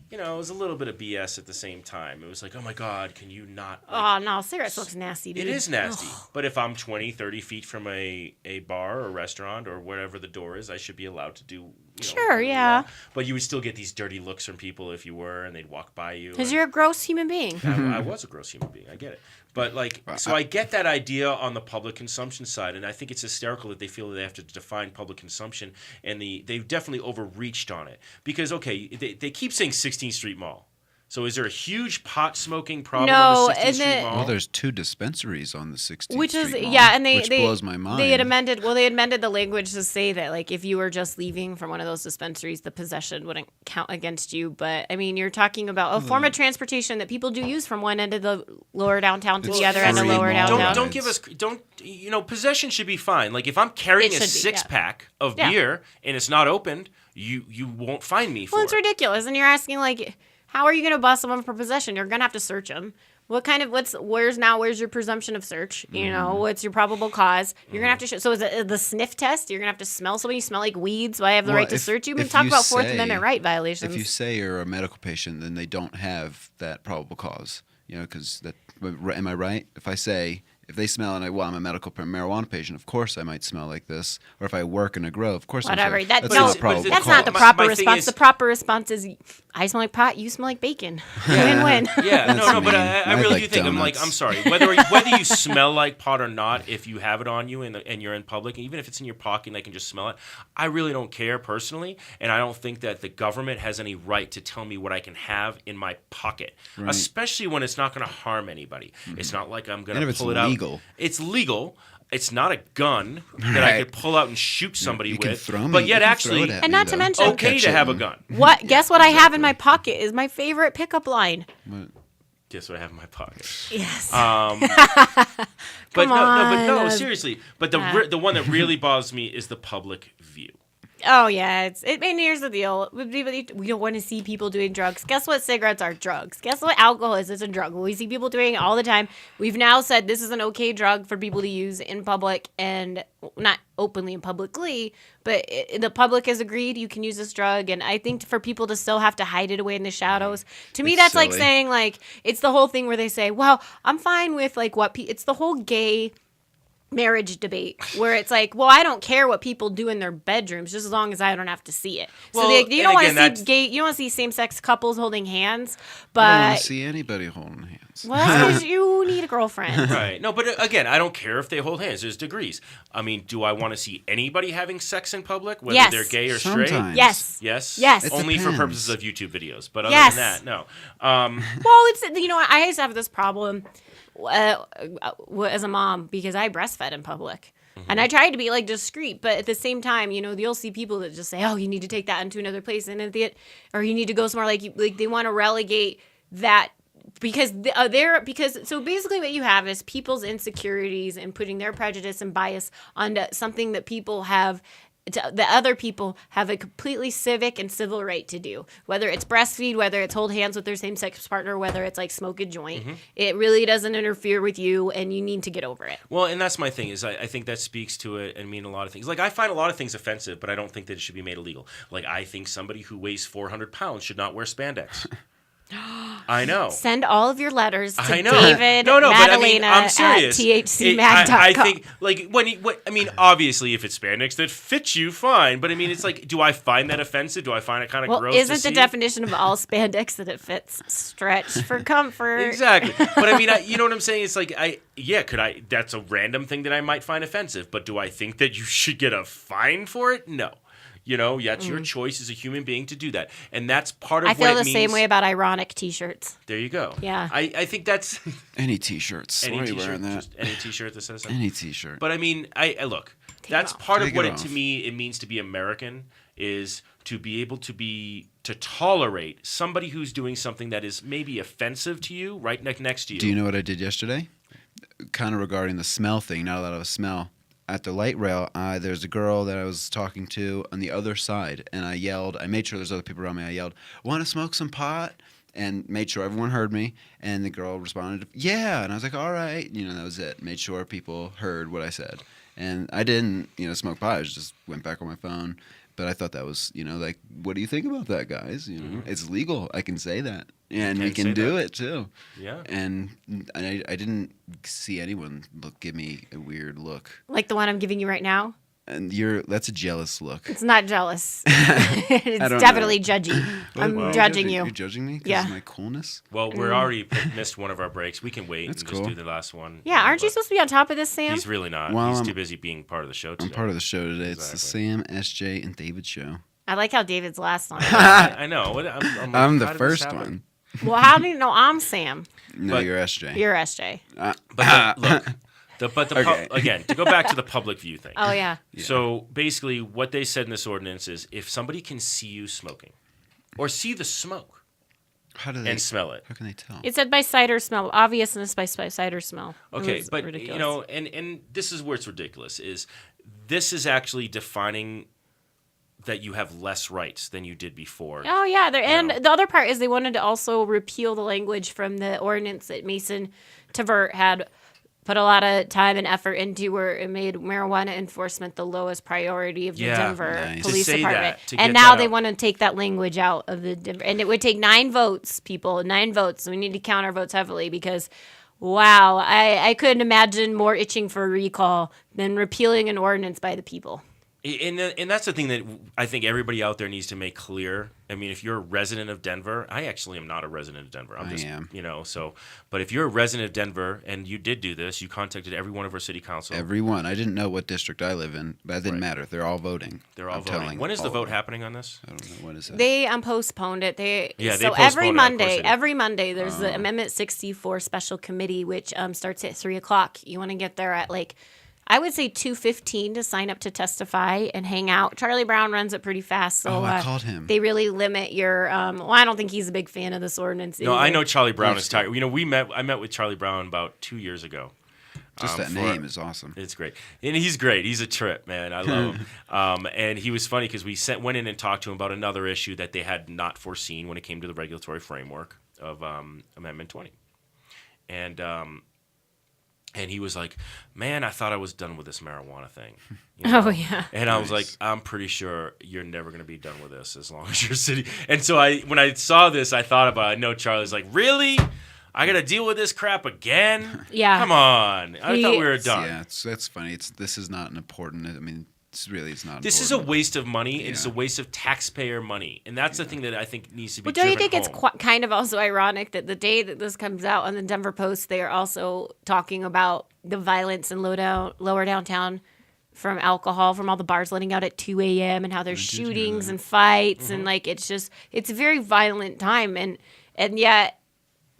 it was a little bit of BS at the same time. It was like, oh my God, can you not? Like, oh, no, cigarette smoke's nasty, dude. It is nasty, but if I'm 20, 30 feet from a bar or restaurant or wherever the door is, I should be allowed to do Sure, yeah. But you would still get these dirty looks from people if you were, and they'd walk by you. Because you're a gross human being. I was a gross human being. I get it. But so I get that idea on the public consumption side, and I think it's hysterical that they feel that they have to define public consumption, and they've definitely overreached on it. Because they keep saying 16th Street Mall. So is there a huge pot smoking problem on the 16th Street Mall? Well, there's 2 dispensaries on the 16th Which Street is Mall, and which blows my mind. They had amended the language to say that like if you were just leaving from one of those dispensaries, the possession wouldn't count against you. But I mean, you're talking about a form of transportation that people do use from one end of the lower downtown to the other end of lower downtown. Possession should be fine. Like if I'm carrying a 6-pack of beer and it's not opened, you won't find me for it. Well, it's ridiculous, and you're asking like, how are you going to bust someone for possession? You're going to have to search them. Where's your presumption of search? You know, what's your probable cause? You're going to have to show. So is it the sniff test? You're going to have to smell somebody. You smell like weed, so I have the right to search you. Talk about Fourth Amendment right violations. If you say you're a medical patient, then they don't have that probable cause. Because am I right? If they smell and I'm a medical marijuana patient, of course I might smell like this. Or if I work in a grow, of course whatever. That's not the proper response. The proper response is, I smell like pot, you smell like bacon. Win-win. Yeah, but I really do think I'm sorry. Whether you smell like pot or not, if you have it on you and you're in public, even if it's in your pocket and they can just smell it, I really don't care personally, and I don't think that the government has any right to tell me what I can have in my pocket, especially when it's not going to harm anybody. It's not like I'm going to pull it out. It's legal. It's not a gun that I could pull out and shoot somebody with. But yet, actually, and not to mention, okay to have a gun. Guess what I have in my pocket is my favorite pickup line. Guess what I have in my pocket. Yes. But seriously. But the one that really bothers me is the public view. Oh, yeah. And here's the deal. We don't want to see people doing drugs. Guess what? Cigarettes are drugs. Guess what? Alcohol is. It's a drug. We see people doing it all the time. We've now said this is an okay drug for people to use in public, and not openly and publicly, but the public has agreed you can use this drug. And I think for people to still have to hide it away in the shadows, to me, that's silly. Like saying, like, it's the whole thing where they say, well, I'm fine with, like, it's the whole gay marriage debate where it's like, well, I don't care what people do in their bedrooms just as long as I don't have to see it. So you don't want to see you don't want to see same-sex couples holding hands, but I don't want to see anybody holding hands. Well, that's because you need a girlfriend. Right. No, but again, I don't care if they hold hands. There's degrees. I mean, do I want to see anybody having sex in public, whether they're gay or straight? Sometimes. Yes. Only for purposes of YouTube videos. But other than that, no. Well, it's I used to have this problem as a mom because I breastfed in public. And I tried to be like discreet, but at the same time, you'll see people that just say, "Oh, you need to take that into another place," or you need to go somewhere like they want to relegate that because so basically what you have is people's insecurities and putting their prejudice and bias onto something that people have. The other people have a completely civic and civil right to do, whether it's breastfeed, whether it's hold hands with their same-sex partner, whether it's like smoke a joint. It really doesn't interfere with you, and you need to get over it. Well, and that's my thing is I think that speaks to it and mean a lot of things. Like I find a lot of things offensive, but I don't think that it should be made illegal. Like I think somebody who weighs 400 pounds should not wear spandex. I know. Send all of your letters to David Madalena but I'm serious. at thcmag.com. I think, like, obviously, if it's spandex that fits you, fine. But I mean, it's like, do I find that offensive? Do I find it kind of gross? Isn't the definition of all spandex that it fits stretch for comfort? Exactly. But I mean, you know what I'm saying? It's like, that's a random thing that I might find offensive. But do I think that you should get a fine for it? No. That's your choice as a human being to do that. And that's part of what it means. I feel the same way about ironic T-shirts. There you go. Yeah. I think that's... Any T-shirts. Why are you wearing that? Any T-shirt that says something. Any T-shirt. But I mean, look, that's part of what it means to be American is to be able to tolerate somebody who's doing something that is maybe offensive to you right next to you. Do you know what I did yesterday? Kind of regarding the smell thing, not a lot of a smell. At the light rail, there's a girl that I was talking to on the other side, and I yelled. I made sure there's other people around me. I yelled, "Want to smoke some pot?" And made sure everyone heard me. And the girl responded, "Yeah." And I was like, "All right." That was it. Made sure people heard what I said. And I didn't, smoke pot. I just went back on my phone. But I thought that was, like, what do you think about that, guys? It's legal. I can say that. And we can do it, too. Yeah. And I didn't see anyone give me a weird look. Like the one I'm giving you right now? And that's a jealous look. It's not jealous. It's definitely judgy. I'm judging you. You're judging me because of my coolness? Well, we're already missed one of our breaks. We can wait That's and cool. just do the last one. Yeah, aren't you supposed to be on top of this, Sam? He's really not. Well, He's too busy being part of the show today. I'm part of the show today. It's the Sam, SJ, and David show. I like how David's last on. I know. I'm the first one. Well, how do you know I'm Sam? No, you're SJ. You're SJ. But look, Okay. again, to go back to the public view thing. Oh, yeah. So basically, what they said in this ordinance is if somebody can see you smoking or see the smoke How do they and smell it. How can they tell? It said by sight or smell. Obviousness by sight or smell. Okay, but ridiculous. you know, and this is where it's ridiculous. This is actually defining that you have less rights than you did before. Oh, yeah. And the other part is they wanted to also repeal the language from the ordinance that Mason Tavert had put a lot of time and effort into, where it made marijuana enforcement the lowest priority of the Denver Police To say Department. that, to And get now that they out. want to take that language out of the Denver. And it would take 9 votes, people, 9 votes. So we need to count our votes heavily because, wow, I couldn't imagine more itching for a recall than repealing an ordinance by the people. And that's the thing that I think everybody out there needs to make clear. I mean, if you're a resident of Denver, I actually am not a resident of Denver. I am. But if you're a resident of Denver and you did do this, you contacted every one of our city council. Everyone. I didn't know what district I live in, but it didn't matter. They're all voting. They're all voting. When is the vote happening on this? I don't know. What is that? They postponed it. They so postponed every Monday there's the Amendment 64 special committee, which starts at 3:00. You want to get there at I would say 2:15 to sign up to testify and hang out. Charlie Brown runs it pretty fast, so I called him. They really limit your. I don't think he's a big fan of this ordinance. No, either. I know Charlie Brown is tired. You know, I met with Charlie Brown about 2 years ago. Just that name is awesome. It's great, and he's great. He's a trip, man. I love him. And he was funny because we went in and talked to him about another issue that they had not foreseen when it came to the regulatory framework of Amendment 20, and he was like, man, I thought I was done with this marijuana thing. You know? Oh, yeah. And I was like, I'm pretty sure you're never going to be done with this as long as you're sitting. And so when I saw this, I thought about it. I know Charlie's like, really? I got to deal with this crap again? Yeah. Come on. I thought we were done. Yeah, that's funny. This is not an important. I mean, it's not. This is a waste of money. It's a waste of taxpayer money. And that's the thing that I think needs to be don't you think home. it's kind of also ironic that the day that this comes out on the Denver Post, they are also talking about the violence in lower downtown from alcohol, from all the bars letting out at 2 a.m. and how there's shootings and fights. And it's a very violent time. And yet,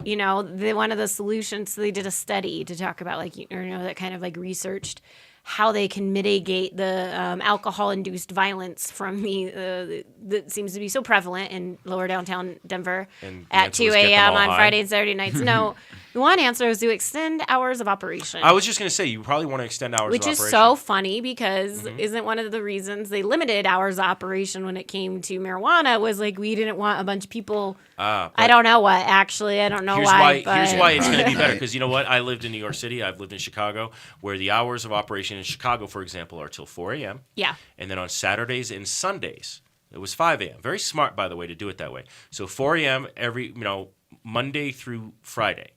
one of the solutions, they did a study to talk about that kind of researched how they can mitigate the alcohol-induced violence from that seems to be so prevalent in lower downtown Denver at 2 a.m. on Friday and Saturday nights. No, the one answer is to extend hours of operation. I was just going to say, you probably want to extend hours of operation. Which is so funny because isn't one of the reasons they limited hours of operation when it came to marijuana was we didn't want a bunch of people. I don't know what, actually. I don't know why. Here's why it's going to be better. Because you know what? I lived in New York City. I've lived in Chicago, where the hours of operation in Chicago, for example, are till 4 a.m. Yeah. And then on Saturdays and Sundays, it was 5 a.m. Very smart, by the way, to do it that way. So 4 a.m. every, Monday through Friday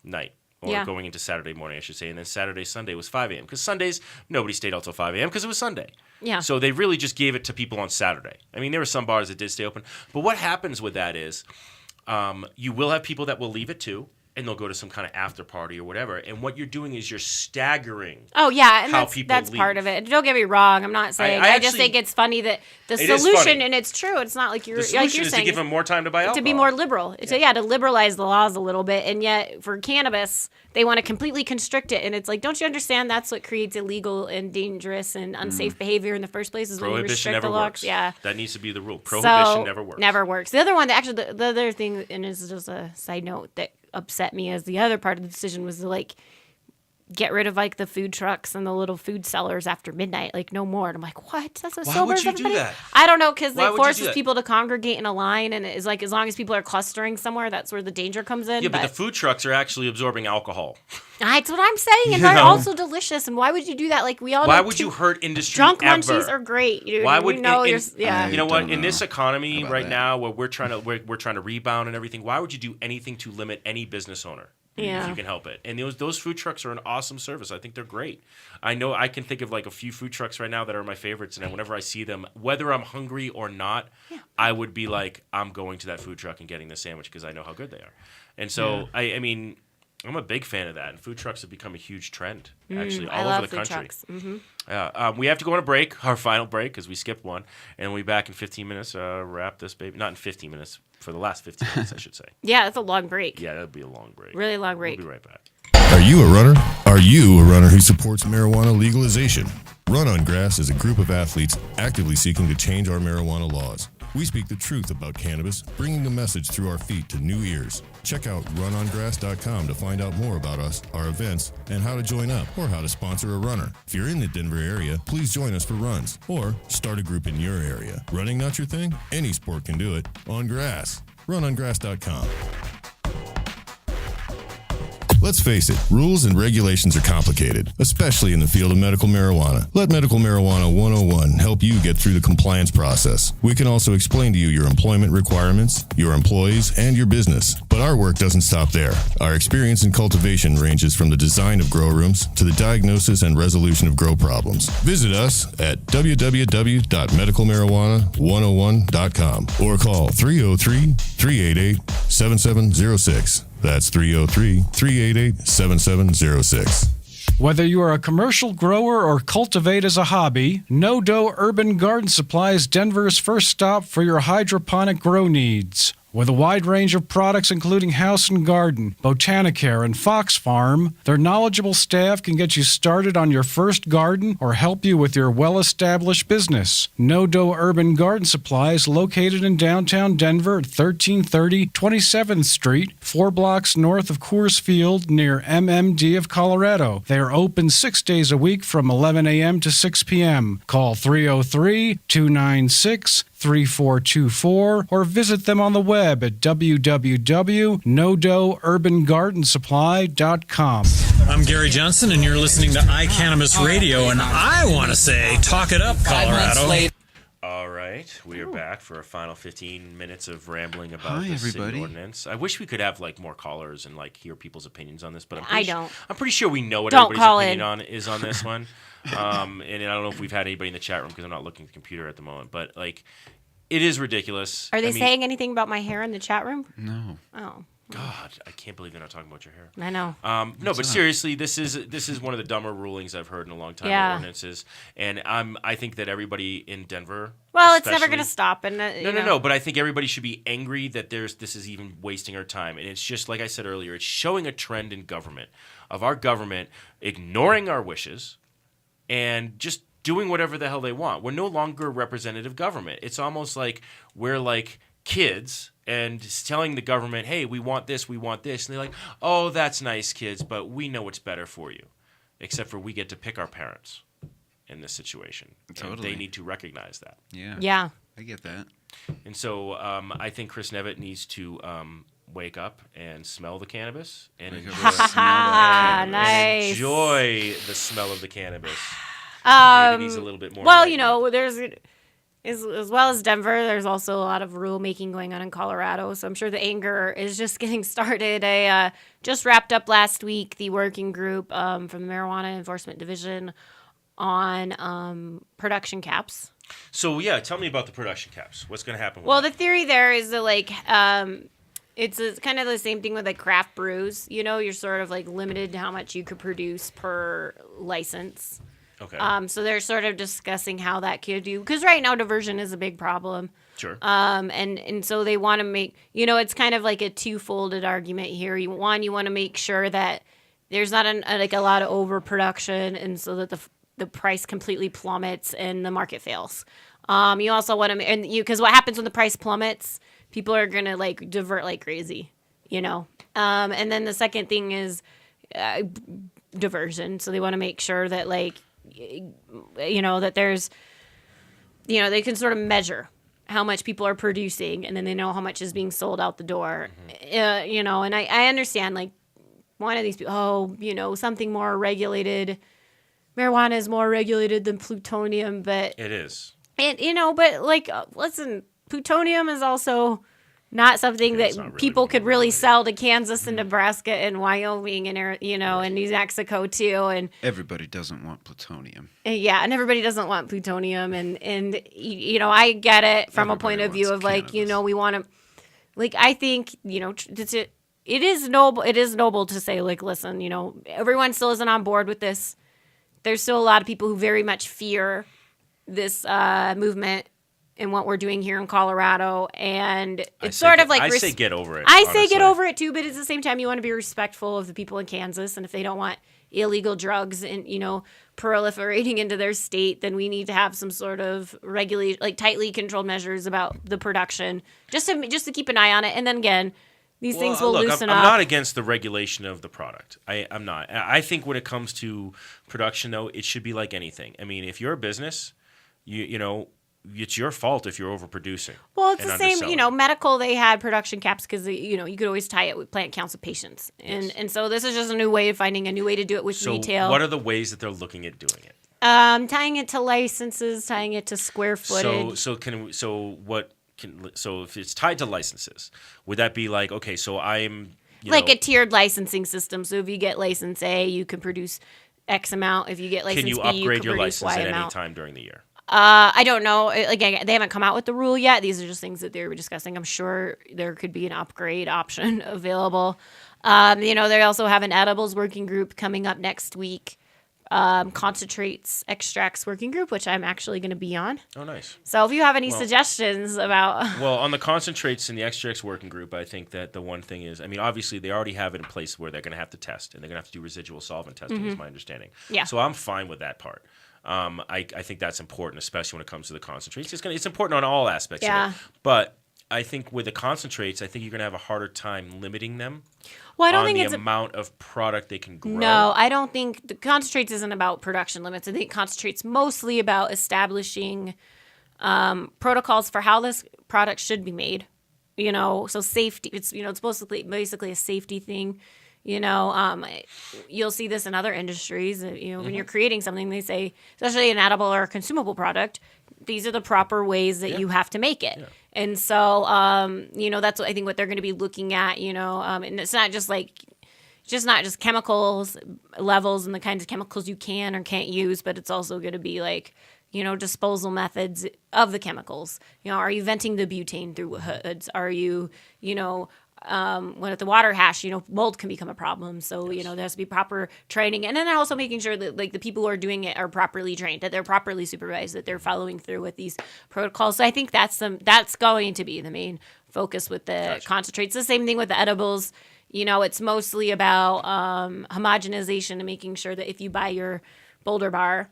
night. Or going into Saturday morning, I should say. And then Saturday, Sunday was 5 a.m. Because Sundays, nobody stayed out till 5 a.m. because it was Sunday. Yeah. So they really just gave it to people on Saturday. I mean, there were some bars that did stay open. But what happens with that is you will have people that will leave at 2. And they'll go to some kind of after party or whatever. And what you're doing is you're staggering. Oh yeah, and that's part of it. Don't get me wrong. I'm not saying. I just think it's funny that the solution, and it's true. It's not like you're saying, to give them more time to buy alcohol. To be more liberal. To liberalize the laws a little bit. And yet for cannabis, they want to completely constrict it. And it's don't you understand? That's what creates illegal and dangerous and unsafe behavior in the first place. Is when you restrict the laws. Yeah, that needs to be the rule. Prohibition never works. Never works. The other one, the other thing, and this is just a side note that upset me as the other part of the decision was to get rid of the food trucks and the little food sellers after midnight, no more. And I'm like, what? That's what Why would you do that? I don't know, because it forces people to congregate in a line, and it's as long as people are clustering somewhere, that's where the danger comes in. Yeah, but the food trucks are actually absorbing alcohol. That's what I'm saying, and they're also delicious. And why would you do that? We all. Why would you hurt industry? Drunk ever? munchies are great. Why would you know what? In this economy right now, where we're trying to rebound and everything, why would you do anything to limit any business owner? Yeah. if you can help it. And those food trucks are an awesome service. I think they're great. I know I can think of like a few food trucks right now that are my favorites, and whenever I see them, whether I'm hungry or not, I would be like, I'm going to that food truck and getting the sandwich because I know how good they are. And so, I mean, I'm a big fan of that, and food trucks have become a huge trend, actually, all over the country. Trucks. Mm-hmm. We have to go on a break, our final break, because we skipped one, and we'll be back in 15 minutes. Wrap this baby. Not in 15 minutes, for the last 15 minutes, I should say. Yeah, that's a long break. Yeah, that'll be a long break. Really long break. We'll be right back. Are you a runner? Are you a runner who supports marijuana legalization? Run on Grass is a group of athletes actively seeking to change our marijuana laws. We speak the truth about cannabis, bringing the message through our feet to new ears. Check out runongrass.com to find out more about us, our events, and how to join up or how to sponsor a runner. If you're in the Denver area, please join us for runs or start a group in your area. Running not your thing? Any sport can do it on grass. Runongrass.com. Let's face it, rules and regulations are complicated, especially in the field of medical marijuana. Let Medical Marijuana 101 help you get through the compliance process. We can also explain to you your employment requirements, your employees, and your business. But our work doesn't stop there. Our experience in cultivation ranges from the design of grow rooms to the diagnosis and resolution of grow problems. Visit us at www.medicalmarijuana101.com or call 303-388-7706. That's 303-388-7706. Whether you are a commercial grower or cultivate as a hobby, No Dough Urban Garden Supply is Denver's first stop for your hydroponic grow needs. With a wide range of products including House and Garden, Botanicare, and Fox Farm, their knowledgeable staff can get you started on your first garden or help you with your well-established business. No Dough Urban Garden Supply is located in downtown Denver at 1330 27th Street, 4 blocks north of Coors Field near MMD of Colorado. They are open 6 days a week from 11 a.m. to 6 p.m. Call 303-296-3424 or visit them on the web at www.nodoughurbangardensupply.com. I'm Gary Johnson, and you're listening to iCannabis Radio, and I want to say, talk it up, Colorado. All right, we are back for our final 15 minutes of rambling about the city ordinance. I wish we could have like more callers and like hear people's opinions on this, but I'm pretty sure we know what everybody's opinion is on this one. And I don't know if we've had anybody in the chat room because I'm not looking at the computer at the moment, but like. It is ridiculous. Are they saying anything about my hair in the chat room? No. Oh. God, I can't believe they're not talking about your hair. I know. No, but seriously, this is one of the dumber rulings I've heard in a long time. Yeah. Ordinances, and I think that everybody in Denver. Well, it's never going to stop. And No. But I think everybody should be angry that this is even wasting our time. And it's just like I said earlier, it's showing a trend in government of our government ignoring our wishes and just doing whatever the hell they want. We're no longer a representative government. It's almost like we're like kids and telling the government, hey, we want this. And they're like, oh, that's nice, kids, but we know what's better for you. Except for we get to pick our parents in this situation. Totally. And they need to recognize that. Yeah. I get that. And so I think Chris Nevitt needs to wake up and smell the cannabis and nice. enjoy the smell of the cannabis. Maybe needs a little bit more. Well, there's as well as Denver, there's also a lot of rulemaking going on in Colorado. So I'm sure the anger is just getting started. I just wrapped up last week the working group from the Marijuana Enforcement Division on production caps. So yeah, tell me about the production caps. What's going to happen? Well, the theory there is that it's kind of the same thing with like craft brews. You're sort of like limited to how much you could produce per license. Okay. So they're sort of discussing how that could do, because right now diversion is a big problem. Sure. And so they want to make, it's kind of like a two-folded argument here. You want to make sure that there's not a lot of overproduction, and so that the price completely plummets and the market fails. You also want to, because what happens when the price plummets, people are gonna like divert like crazy, And then the second thing is diversion. So they want to make sure that that there's, they can sort of measure how much people are producing, and then they know how much is being sold out the door. And I understand, like, one of these people, something more regulated. Marijuana is more regulated than plutonium, but it is. And, but like, listen, plutonium is also not something it's that not really people could really related. sell to Kansas and Nebraska and Wyoming and and New Mexico too. And Everybody doesn't want plutonium. yeah, and everybody doesn't want plutonium, and I get it from a point of Everybody view wants of like cannabis. we want to, like I think it is noble. It is noble to say like, listen, everyone still isn't on board with this. There's still a lot of people who very much fear this movement and what we're doing here in Colorado, and it's sort of like I say get over it. I say honestly. get over it too, but at the same time, you want to be respectful of the people in Kansas, and if they don't want illegal drugs and proliferating into their state, then we need to have some sort of tightly controlled measures about the production, just to keep an eye on it. And then again, these things will loosen up. I'm not against the regulation of the product. I'm not. I think when it comes to production, though, it should be like anything. I mean, if you're a business, it's your fault if you're overproducing. Well, it's and the same, underselling. medical, they had production caps because, you could always tie it with plant counts of patients. And so this is just a new way of finding a new way to do it with So retail. what are the ways that they're looking at doing it? Tying it to licenses, tying it to square footage. So if it's tied to licenses, would that be like, okay, so I'm a tiered licensing system. So if you get license A, you can produce X amount. If you get license can you B, upgrade can your produce license Y at any amount. time during the year? I don't know. Again, they haven't come out with the rule yet. These are just things that they were discussing. I'm sure there could be an upgrade option available. They also have an edibles working group coming up next week. Concentrates, extracts working group, which I'm actually going to be on. Oh, nice. So if you have any suggestions about... Well, on the concentrates and the extracts working group, I think that the one thing is, I mean, obviously they already have it in place where they're going to have to test, and they're going to have to do residual solvent testing, is my understanding. Yeah. So I'm fine with that part. I think that's important, especially when it comes to the concentrates. It's important on all aspects of it. But I think with the concentrates, I think you're going to have a harder time limiting them. Well, I don't on think the it's amount of product they can grow. No, I don't think the concentrates isn't about production limits. I think concentrates mostly about establishing protocols for how this product should be made. So safety. It's it's basically a safety thing. You'll see this in other industries. When you're creating something, they say, especially an edible or a consumable product, these are the proper ways that you have to make it. Yeah. And so, that's what I think what they're going to be looking at. And it's not just chemicals levels and the kinds of chemicals you can or can't use, but it's also going to be like, disposal methods of the chemicals. Are you venting the butane through hoods? Are you, when at the water hash, mold can become a problem. So, there has to be proper training. And then also making sure that the people who are doing it are properly trained, that they're properly supervised, that they're following through with these protocols. So I think that's going to be the main focus with the concentrates. The same thing with the edibles. It's mostly about homogenization and making sure that if you buy your Boulder Bar,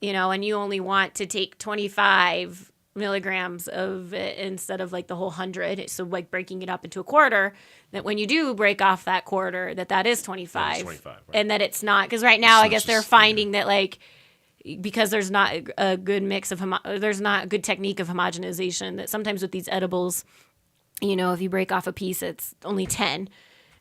and you only want to take 25 milligrams of it instead of the whole 100, so breaking it up into a quarter, that when you do break off that quarter, that is 25, 25 right. And that it's not, because right now I guess they're finding that because there's not a good mix of there's not a good technique of homogenization, that sometimes with these edibles, if you break off a piece, it's only 10.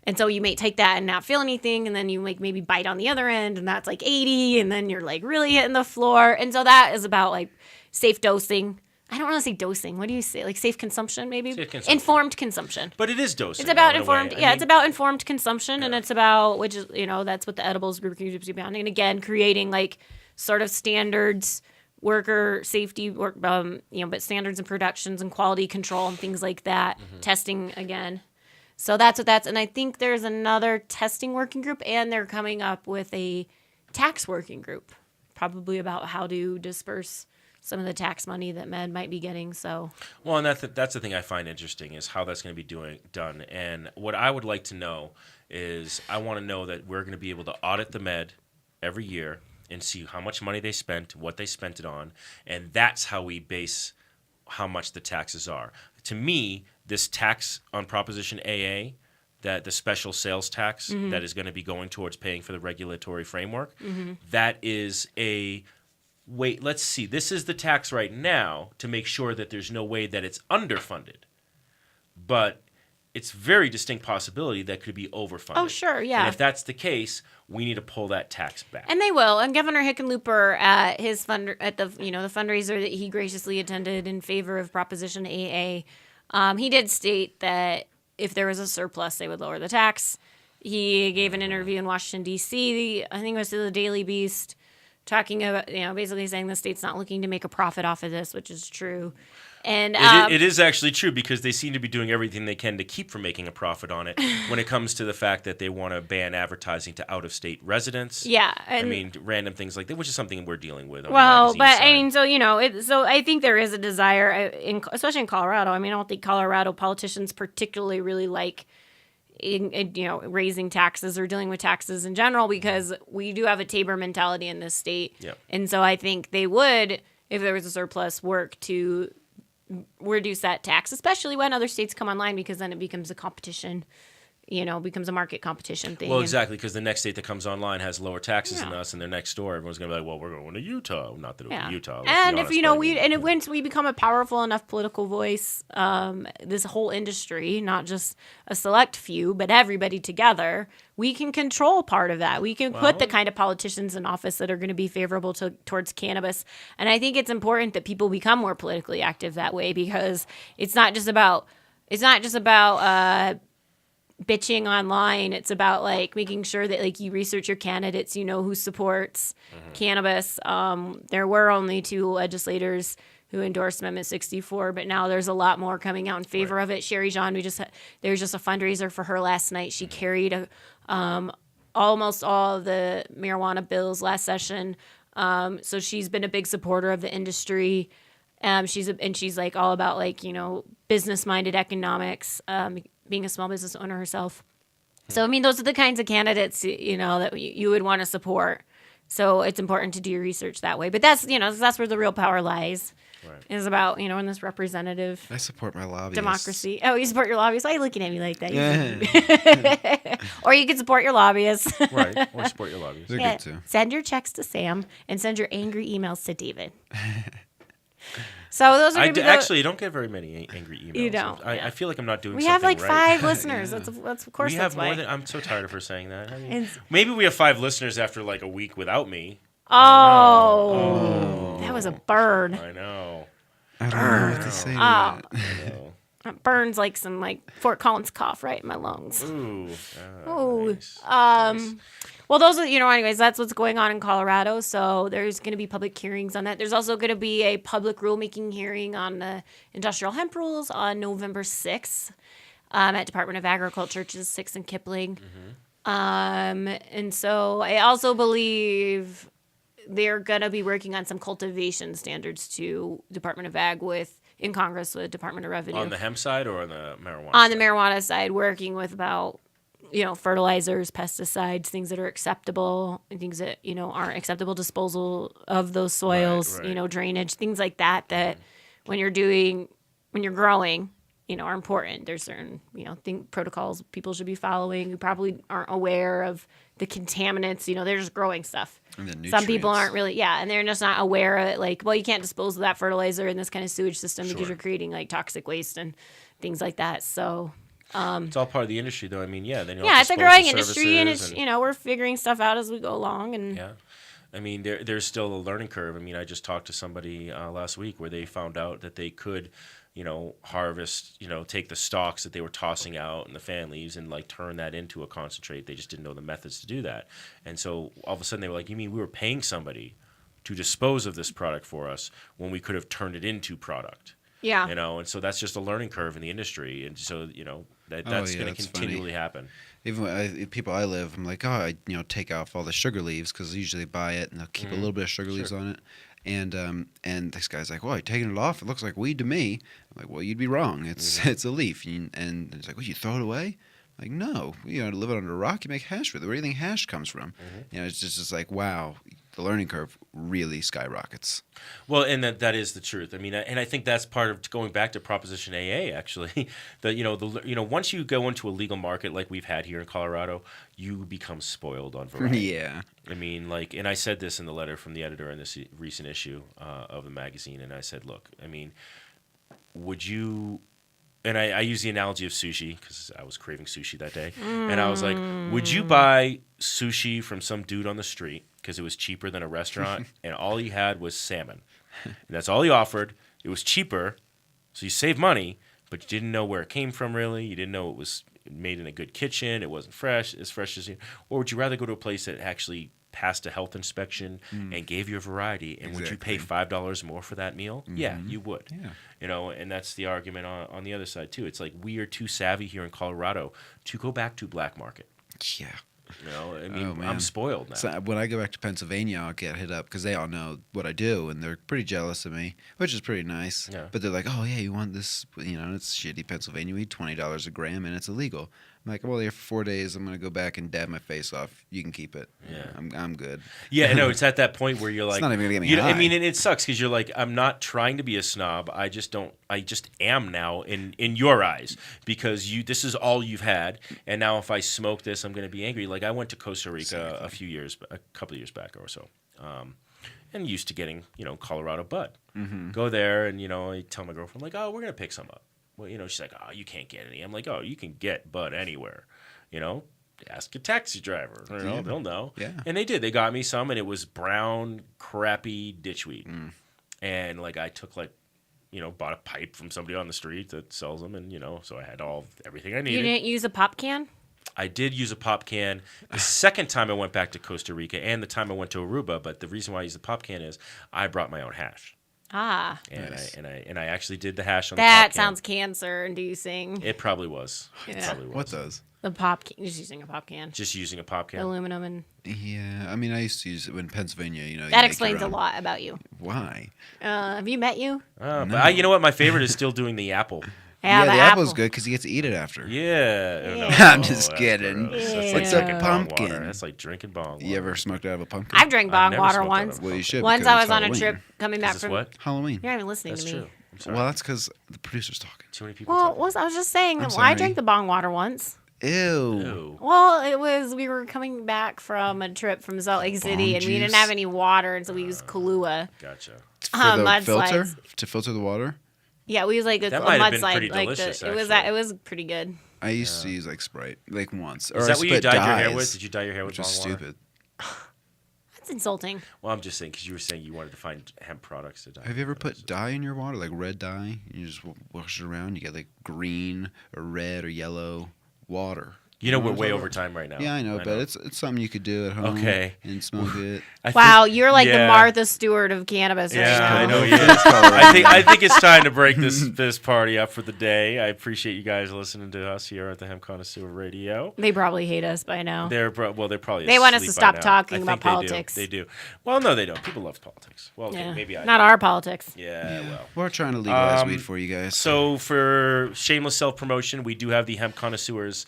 And so you may take that and not feel anything, and then you maybe bite on the other end, and that's 80, and then you're really hitting the floor. And so that is about safe dosing. I don't want to say dosing. What do you say? Safe consumption, maybe? Safe consumption. Informed consumption. But it is dosing. It's about in a informed. way. Yeah, it's about informed consumption, and it's about, which is, that's what the edibles group is about. And again, creating sort of standards, worker safety, but standards and productions and quality control and things like that. Mm-hmm. Testing again. So that's what that's, and I think there's another testing working group, and they're coming up with a tax working group, probably about how to disperse some of the tax money that Med might be getting. So, well, and that's the thing I find interesting is how that's going to be done. And what I would like to know is I want to know that we're going to be able to audit the Med every year and see how much money they spent, what they spent it on, and that's how we base how much the taxes are. To me, this tax on Proposition AA, that the special sales tax that is going to be going towards paying for the regulatory framework, that is a wait, let's see, this is the tax right now to make sure that there's no way that it's underfunded. But it's very distinct possibility that could be overfunded. Oh, sure, yeah. And if that's the case, we need to pull that tax back. And they will. And Governor Hickenlooper at his the fundraiser that he graciously attended in favor of Proposition AA, He did state that if there was a surplus, they would lower the tax. He gave an interview in Washington, D.C., I think it was to the Daily Beast, talking about, basically saying the state's not looking to make a profit off of this, which is true. And it is actually true because they seem to be doing everything they can to keep from making a profit on it when it comes to the fact that they want to ban advertising to out-of-state residents. Yeah. I mean, random things like that, which is something we're dealing with. On Well, the but side. I mean, so I think there is a desire, especially in Colorado. I mean, I don't think Colorado politicians particularly really like raising taxes or dealing with taxes in general because we do have a Tabor mentality in this state. Yep. And so I think they would, if there was a surplus, work to reduce that tax, especially when other states come online, because then it becomes a competition, becomes a market competition thing. Well, exactly, because the next state that comes online has lower taxes than us, and they're next door. Everyone's going to be like, well, we're going to Utah. Not that it would be Utah. And if, once we become a powerful enough political voice, this whole industry, not just a select few, but everybody together, we can control part of that. We can put the kind of politicians in office that are going to be favorable towards cannabis. And I think it's important that people become more politically active that way, because it's not just about bitching online. It's about making sure that you research your candidates, who supports cannabis. There were only 2 legislators who endorsed Amendment 64, but now there's a lot more coming out in favor of it. Sherry Jean, there was just a fundraiser for her last night. She carried almost all of the marijuana bills last session. So she's been a big supporter of the industry. She's all about business-minded economics, being a small business owner herself. So I mean, those are the kinds of candidates that you would want to support. So it's important to do your research that way. But that's where the real power lies. Right. Is about in this representative. I support my lobbyists. Democracy. Oh, you support your lobbyists? Why are you looking at me like that? Yeah. Or you can support your lobbyists. Right. Or support your lobbyists. They're good too. Send your checks to Sam and send your angry emails to David. So those are actually, you don't get very many angry emails. You don't. I feel like I'm not doing. We something have right. 5 listeners. That's of course. We that's have more why. than. I'm so tired of her saying that. I mean, maybe we have 5 listeners after a week without me. Oh, that was a burn. I know. I don't know what to say to that. It burns like some Fort Collins cough right in my lungs. Ooh. Nice. Nice. Well, those are, anyways, that's what's going on in Colorado. So there's going to be public hearings on that. There's also going to be a public rulemaking hearing on the industrial hemp rules on November 6th at Department of Agriculture, which is 6th and Kipling. And so I also believe they're going to be working on some cultivation standards to Department of Ag in Congress with Department of Revenue. On the hemp side or on the marijuana On side? the marijuana side, working with about fertilizers, pesticides, things that are acceptable, and things that, aren't acceptable, disposal of those soils, right. Drainage, things like that, when you're growing, are important. There's certain, protocols people should be following who probably aren't aware of the contaminants, they're just growing stuff. And the Some people nutrients. aren't really, and they're just not aware of it. You can't dispose of that fertilizer in this kind of sewage system because Sure. you're creating toxic waste and things like that. So, it's all part of the industry, though. I mean, then you'll it's a dispose growing of industry, and it's services we're figuring stuff out as we go along. And Yeah. I mean, there's still a learning curve. I mean, I just talked to somebody last week where they found out that they could, harvest, take the stalks that they were tossing out and the fan leaves and turn that into a concentrate. They just didn't know the methods to do that. And so all of a sudden they were like, you mean we were paying somebody to dispose of this product for us when we could have turned it into product? yeah, And so that's just a learning curve in the industry. And so, that's going to that's continually happen. Even when people I live, I'm like, I take off all the sugar leaves because I usually buy it and they'll keep a little bit of sugar leaves on it. And this guy's like, well, you're taking it off? It looks like weed to me. I'm like, well, you'd be wrong. It's a leaf. And it's like, well, you throw it away? I'm like, no. Live it under a rock, you make hash with it. Where do you think hash comes from? It's just like, wow, the learning curve really skyrockets. Well, and that is the truth. I mean, and I think that's part of going back to Proposition AA. Actually, once you go into a legal market like we've had here in Colorado, you become spoiled on variety. Yeah. I mean, and I said this in the letter from the editor in this recent issue of the magazine, and I said, look, I mean, would you? And I use the analogy of sushi because I was craving sushi that day, and I was like, would you buy sushi from some dude on the street because it was cheaper than a restaurant, and all he had was salmon, and that's all he offered. It was cheaper, so you save money, but you didn't know where it came from really. You didn't know it was made in a good kitchen. It wasn't fresh as you. Or would you rather go to a place that actually passed a health inspection and gave you a variety? And would you pay $5 more for that meal? Yeah, you would. Yeah. You know, and that's the argument on the other side too. It's like we are too savvy here in Colorado to go back to black market. Yeah. You know, I mean, I'm spoiled now. So when I go back to Pennsylvania, I'll get hit up because they all know what I do, and they're pretty jealous of me, which is pretty nice. Yeah. But they're like, "Oh yeah, you want this? You know, it's shitty Pennsylvania weed, $20 a gram, and it's illegal." I'm like, "Well, here for 4 days, I'm gonna go back and dab my face off. You can keep it. Yeah, I'm good." Yeah, no, it's at that point where you're like, it's not even gonna get me high. I mean, and it sucks because you're like, I'm not trying to be a snob. I just am now in your eyes because this is all you've had, and now if I smoke this, I'm gonna be angry. Like I went to Costa Rica a couple of years back or so, and used to getting Colorado bud. Go there and I tell my girlfriend like, oh, we're gonna pick some up. Well, she's like, oh, you can't get any. I'm like, oh, you can get bud anywhere. Ask a taxi driver. They'll know. Yeah. And they did. They got me some, and it was brown, crappy ditchweed. And like I took bought a pipe from somebody on the street that sells them, and so I had everything I needed. You didn't use a pop can? I did use a pop can the second time I went back to Costa Rica and the time I went to Aruba. But the reason why I used the pop can is I brought my own hash. Ah. And nice. I actually did the hash on that the pop can. That sounds cancer-inducing. It probably was. Yeah. It probably was. What does? The pop can. Just using a pop can. Just using a pop can. Aluminum and. Yeah, I mean, I used to use it in Pennsylvania. That explains a lot about you. Why? Have you met you? No. But you know what? My favorite is still doing the apple. Yeah, the apple's good because you get to eat it after. Yeah. No, I'm just kidding. It's like a pumpkin. Water. That's like drinking bong water. You ever smoked out of a pumpkin? I've drank bong water once. Well, you should. Once I was on a trip coming back from what? Halloween. You're not even listening to me. True. I'm sorry. Well, that's because the producer's talking. Too many people. Well, I was just saying that I drank the bong water once. Ew. Well, we were coming back from a trip from Salt Lake City, and we didn't have any water, and so we used Kahlua. Gotcha. For the filter? To filter the water? Yeah, we used like a mudslide. It was pretty good. I used to use like Sprite, like once. Is that what you dyed your hair with? Did you dye your hair with bong water? Stupid. That's insulting. Well, I'm just saying because you were saying you wanted to find hemp products to dye. Have you ever put dye in your water, like red dye? You just wash it around. You get like green or red or yellow water. We're way over time right now. Yeah, I know, but it's something you could do at home. Okay. And smoke it. Wow, you're like the Martha Stewart of cannabis right now. Yeah, I know. Yeah. I think it's time to break this party up for the day. I appreciate you guys listening to us here at the Hemp Connoisseur Radio. They probably hate us by now. They're probably they want us to stop talking about politics. They do. Well, no, they don't. People love politics. Well, okay, maybe I. Not our politics. Yeah, well, we're trying to legalize weed for you guys. So for shameless self promotion, we do have the Hemp Connoisseurs.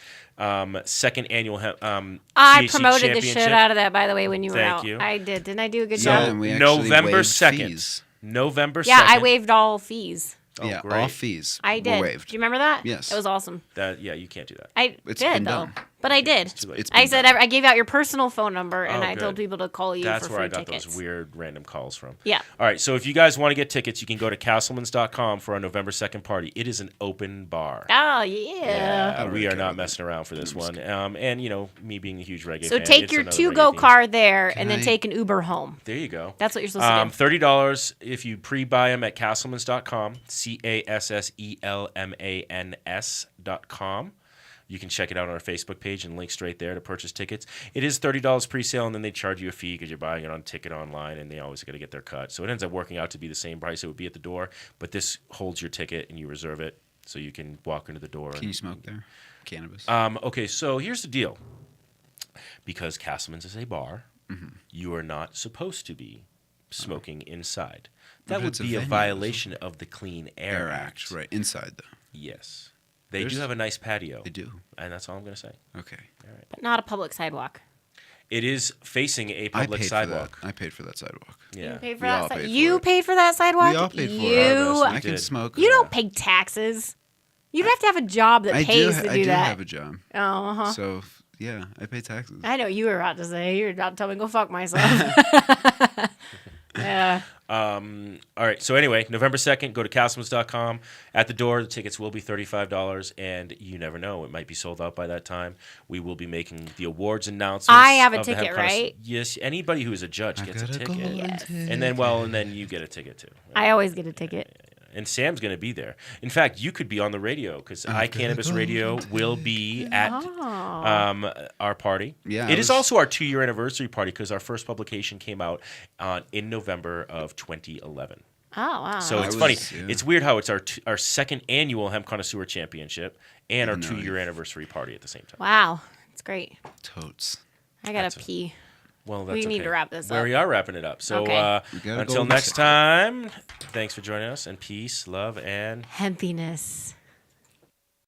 Second annual I THC promoted the shit out of that, by the way, when you were out. Thank you. I did. Didn't I do a good Yeah, job? and we November 2nd. Fees. November 2nd. Yeah, I waived all fees. Oh, yeah, great. all fees. I did. Were waived. Do you remember that? Yes. It was awesome. You can't do that. It's did, though. Done. But I did. I said I gave out your personal phone number, and I good. told people to call you That's for where free I got tickets. those weird random calls from. Yeah. All right, so if you guys want to get tickets, you can go to castlemans.com for our November 2nd party. It is an open bar. Oh, yeah. We are not messing around for this one. And, me being a huge reggae So fan, take it's your another to-go reggae car there, and then take an Uber home. There you go. That's what you're supposed to do. $30 if you pre-buy them at castlemans.com, CASSELMANS.com. You can check it out on our Facebook page and link straight there to purchase tickets. It is $30 pre-sale, and then they charge you a fee because you're buying it on ticket online, and they always got to get their cut. So it ends up working out to be the same price it would be at the door, but this holds your ticket, and you reserve it so you can walk into the door. Can you smoke there? Cannabis? Okay, so here's the deal. Because Castleman's is a bar, you are not supposed to be smoking inside. That would be a violation of the Clean Air Act. Right, inside though. Yes. They do have a nice patio. They do. And that's all I'm going to say. Okay. All right. But not a public sidewalk. It is facing a public sidewalk. I paid for that sidewalk. Yeah. You paid for that sidewalk? You paid for that sidewalk? We all paid for it. I can smoke. You don't pay taxes. You'd have to have a job that pays to do that. I do have a job. Oh, uh-huh. So, yeah, I pay taxes. I know you were about to say. You were about to tell me to go fuck myself. Yeah. All right. So anyway, November 2nd, go to castlemans.com. At the door, the tickets will be $35, and you never know. It might be sold out by that time. We will be making the awards announcements. I have a ticket, right? Yes. Anybody who is a judge gets a ticket. Yes. And then you get a ticket, too. I always get a ticket. and Sam's going to be there. In fact, you could be on the radio because iCannabis Radio will be at our party. Yeah, it is also our 2-year anniversary party because our first publication came out in November of 2011. Oh, wow. So it's funny. It's weird how it's our second annual Hemp Connoisseur Championship and our 2-year anniversary party at the same time. Wow. It's great. Totes. I got to pee. Well, that's we need okay. to wrap this up. We are wrapping it up. So Okay. until next time, thanks for joining us, and peace, love, and Hempiness.